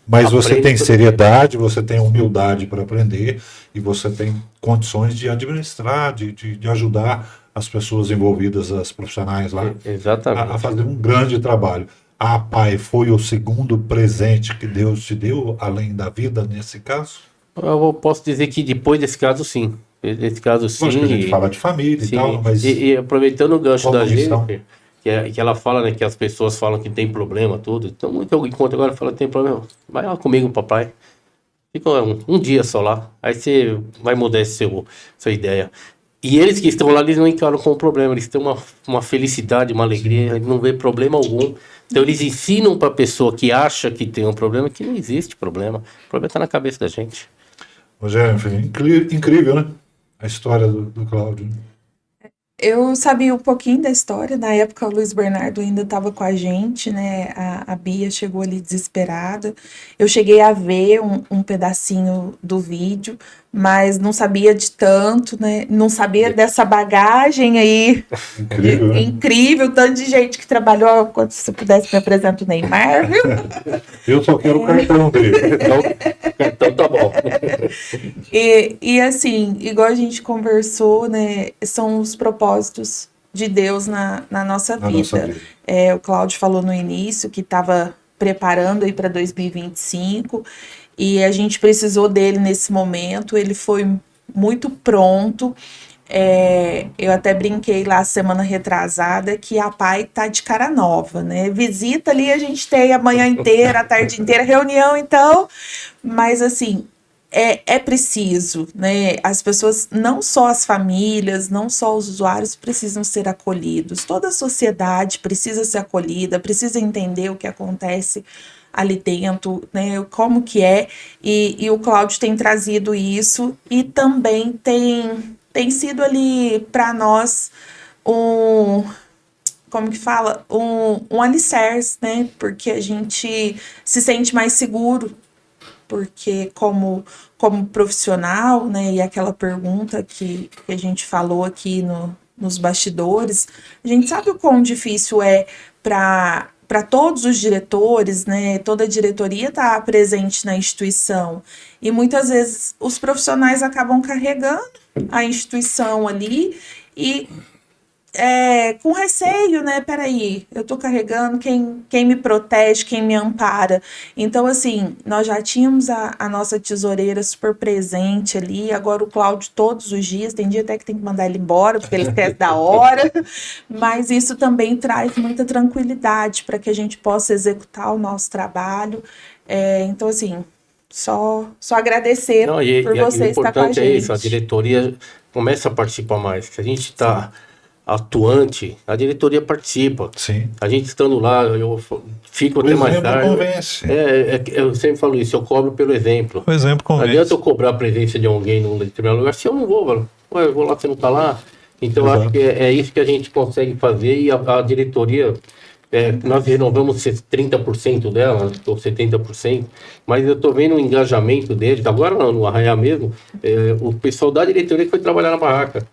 Mas Aprende você tem tudo. seriedade, você tem humildade para aprender e você tem condições de administrar, de ajudar as pessoas envolvidas, as profissionais lá, Exatamente. a fazer um grande trabalho. A PAI foi o segundo presente que Deus te deu, além da vida, nesse caso? Eu posso dizer que depois desse caso, sim. Desse caso, sim. Lógico que a gente fala de família sim. E tal, mas... E aproveitando o gancho como da missão? Jennifer, que ela fala, né, que as pessoas falam que tem problema, tudo. Então, muito eu encontro agora fala que tem problema. Vai lá comigo, papai. Fica um dia só lá. Aí você vai mudar sua ideia. E eles que estão lá, eles não encaram como problema. Eles têm uma felicidade, uma alegria. Eles não vê problema algum. Então, eles ensinam para a pessoa que acha que tem um problema que não existe problema. O problema está na cabeça da gente. Jennifer, incrível, né? A história do Cláudio. Eu sabia um pouquinho da história, na época o Luiz Bernardo ainda estava com a gente, né? A Bia chegou ali desesperada. Eu cheguei a ver um pedacinho do vídeo, mas não sabia de tanto, né? Não sabia dessa bagagem aí. Incrível, né? Incrível, tanto de gente que trabalhou. Quando você pudesse me apresentar o Neymar, viu? Eu só quero o cartão dele. Então tá bom. E assim, igual a gente conversou, né? São os propósitos de Deus na nossa Na nossa vida. vida. O Cláudio falou no início que estava preparando aí para 2025 e a gente precisou dele nesse momento. Ele foi muito pronto. Eu até brinquei lá semana retrasada que a PAI tá de cara nova, né? Visita ali a gente tem a manhã inteira, a tarde inteira, reunião então, mas assim, é preciso, né? As pessoas, não só as famílias, não só os usuários precisam ser acolhidos, toda a sociedade precisa ser acolhida, precisa entender o que acontece ali dentro, né? Como que é, e o Cláudio tem trazido isso e também tem sido ali para nós como que fala? Um alicerce, né? Porque a gente se sente mais seguro porque como profissional, né, e aquela pergunta que a gente falou aqui nos bastidores, a gente sabe o quão difícil é para todos os diretores, né, toda a diretoria estar presente na instituição. E muitas vezes os profissionais acabam carregando a instituição ali e com receio, né? Peraí, eu tô carregando quem me protege, quem me ampara. Então, assim, nós já tínhamos a nossa tesoureira super presente ali, agora o Cláudio todos os dias, tem dia até que tem que mandar ele embora, porque ele esquece da hora, mas isso também traz muita tranquilidade para que a gente possa executar o nosso trabalho. Então, assim, só agradecer Não, por o você estar com a importante é gente. isso, a diretoria começa a participar mais. Se a gente está atuante, a diretoria participa. Sim. A gente estando lá, eu fico O até mais exemplo tarde. convence. Eu sempre falo isso, eu cobro pelo exemplo. O exemplo Não convence. adianta eu cobrar a presença de alguém num determinado lugar se eu não vou, velho. Ué, eu vou lá, você não tá lá. Então, Exato. acho que é isso que a gente consegue fazer e a diretoria, nós renovamos 30% dela, ou 70%, mas eu tô vendo o engajamento deles, agora no Arraiá mesmo, o pessoal da diretoria que foi trabalhar na barraca.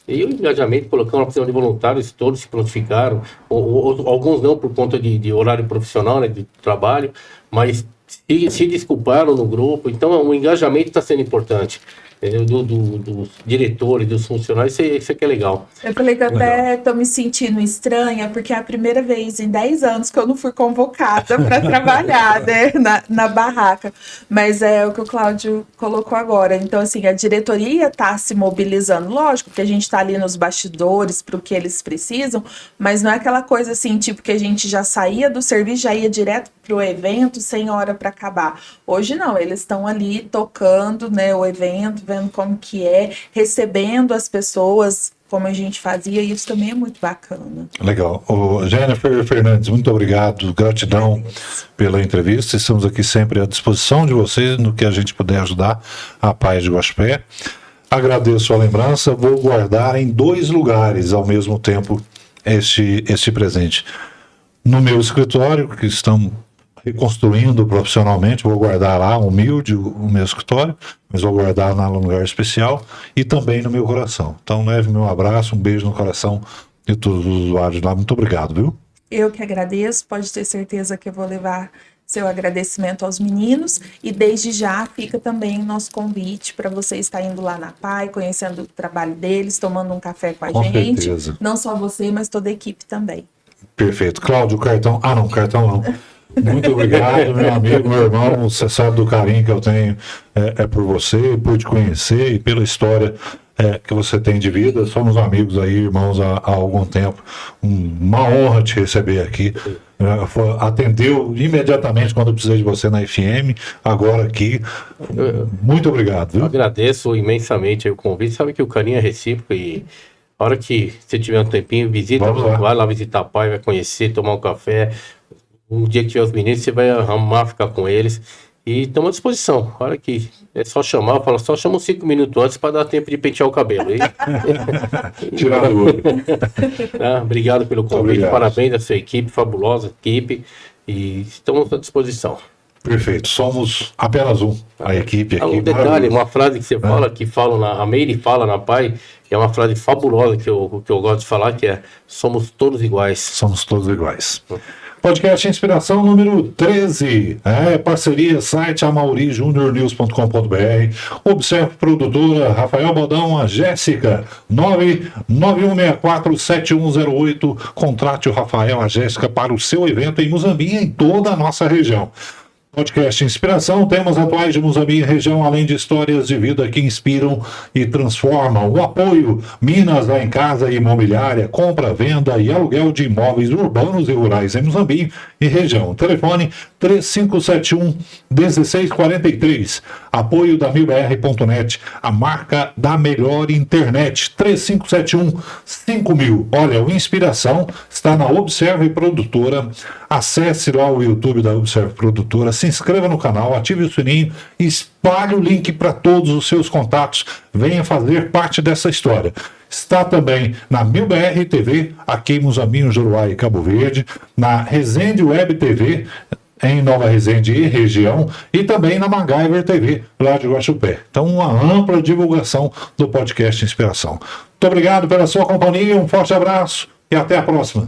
E o engajamento, colocando uma opção de voluntários, todos se prontificaram, alguns não por conta de horário profissional, né, de trabalho, mas se desculparam no grupo. Então o engajamento está sendo importante, dos diretores, dos funcionários, isso aqui é legal. Eu falei que até tô me sentindo estranha, porque é a primeira vez em 10 anos que eu não fui convocada para trabalhar, né, na barraca. Mas é o que o Cláudio colocou agora. Então, assim, a diretoria tá se mobilizando. Lógico que a gente tá ali nos bastidores para o que eles precisam, mas não é aquela coisa assim, tipo, que a gente já saía do serviço, já ia direto pro evento sem hora para acabar. Hoje não, eles estão ali tocando, né, o evento, vendo como que é, recebendo as pessoas como a gente fazia, e isso também é muito bacana. Legal. Jennifer Fernandes, muito obrigado, gratidão pela entrevista. Estamos aqui sempre à disposição de vocês no que a gente puder ajudar a Paz de Guaxupé. Agradeço a lembrança, vou guardar em 2 lugares ao mesmo tempo este presente. No meu escritório, que estamos reconstruindo profissionalmente, vou guardar lá, humilde, o meu escritório, mas vou guardar lá num lugar especial, e também no meu coração. Então leve meu abraço, um beijo no coração de todos os usuários lá. Muito obrigado, viu? Eu que agradeço, pode ter certeza que eu vou levar seu agradecimento aos meninos, e desde já fica também o nosso convite para você estar indo lá na PAI, conhecendo o trabalho deles, tomando um café com a gente. Certeza. Não só você, mas toda a equipe também. Perfeito. Cláudio, cartão... cartão não. Muito obrigado, meu amigo, meu irmão. Você sabe do carinho que eu tenho por você, por te conhecer e pela história que você tem de vida. Somos amigos aí, irmãos, há algum tempo. Uma honra te receber aqui. Atendeu imediatamente quando eu precisei de você na FM, agora aqui. Muito obrigado, viu? Eu agradeço imensamente o convite. Sabe que o carinho é recíproco e a hora que você tiver um tempinho, visita, vai lá visitar o pai, vai conhecer, tomar um café. Um dia que tiver os meninos, você vai amar ficar com eles. E estamos à disposição. Olha que é só chamar, fala, só chama uns 5 minutos antes para dar tempo de pentear o cabelo. Tirar do olho. Obrigado pelo convite, Obrigado. parabéns à sua equipe, fabulosa equipe, e estamos à disposição. Perfeito, somos apenas a equipe aqui. Um detalhe, uma frase que você fala, a Meire fala na PAI, que é uma frase fabulosa que eu gosto de falar, que é: somos todos iguais. Somos todos iguais. Podcast Inspiração número 13. Parceria, site amaurijuniornews.com.br. Observe produtora, Rafael Bodão, a Jéssica, 991647108. Contrate o Rafael, a Jéssica para o seu evento em Muzambinho, em toda a nossa região. Podcast Inspiração, temas atuais de Muzambinho e região, além de histórias de vida que inspiram e transformam. O apoio Minas lá em Casa e Imobiliária, compra, venda e aluguel de imóveis urbanos e rurais em Muzambinho e região. Telefone 3571-1643. Apoio da milbr.net, a marca da melhor internet. 3571-5000. Olha, o Inspiração está na Observe Produtora. Acesse lá o YouTube da Observe Produtora, se inscreva no canal, ative o sininho, espalhe o link para todos os seus contatos, venha fazer parte dessa história. Está também na MilBR TV, aqui em Muzambinho, Juruá e Cabo Verde, na Resende Web TV, em Nova Resende e região, e também na MacGyver TV, lá de Guaxupé. Então, uma ampla divulgação do podcast Inspiração. Muito obrigado pela sua companhia, um forte abraço e até a próxima.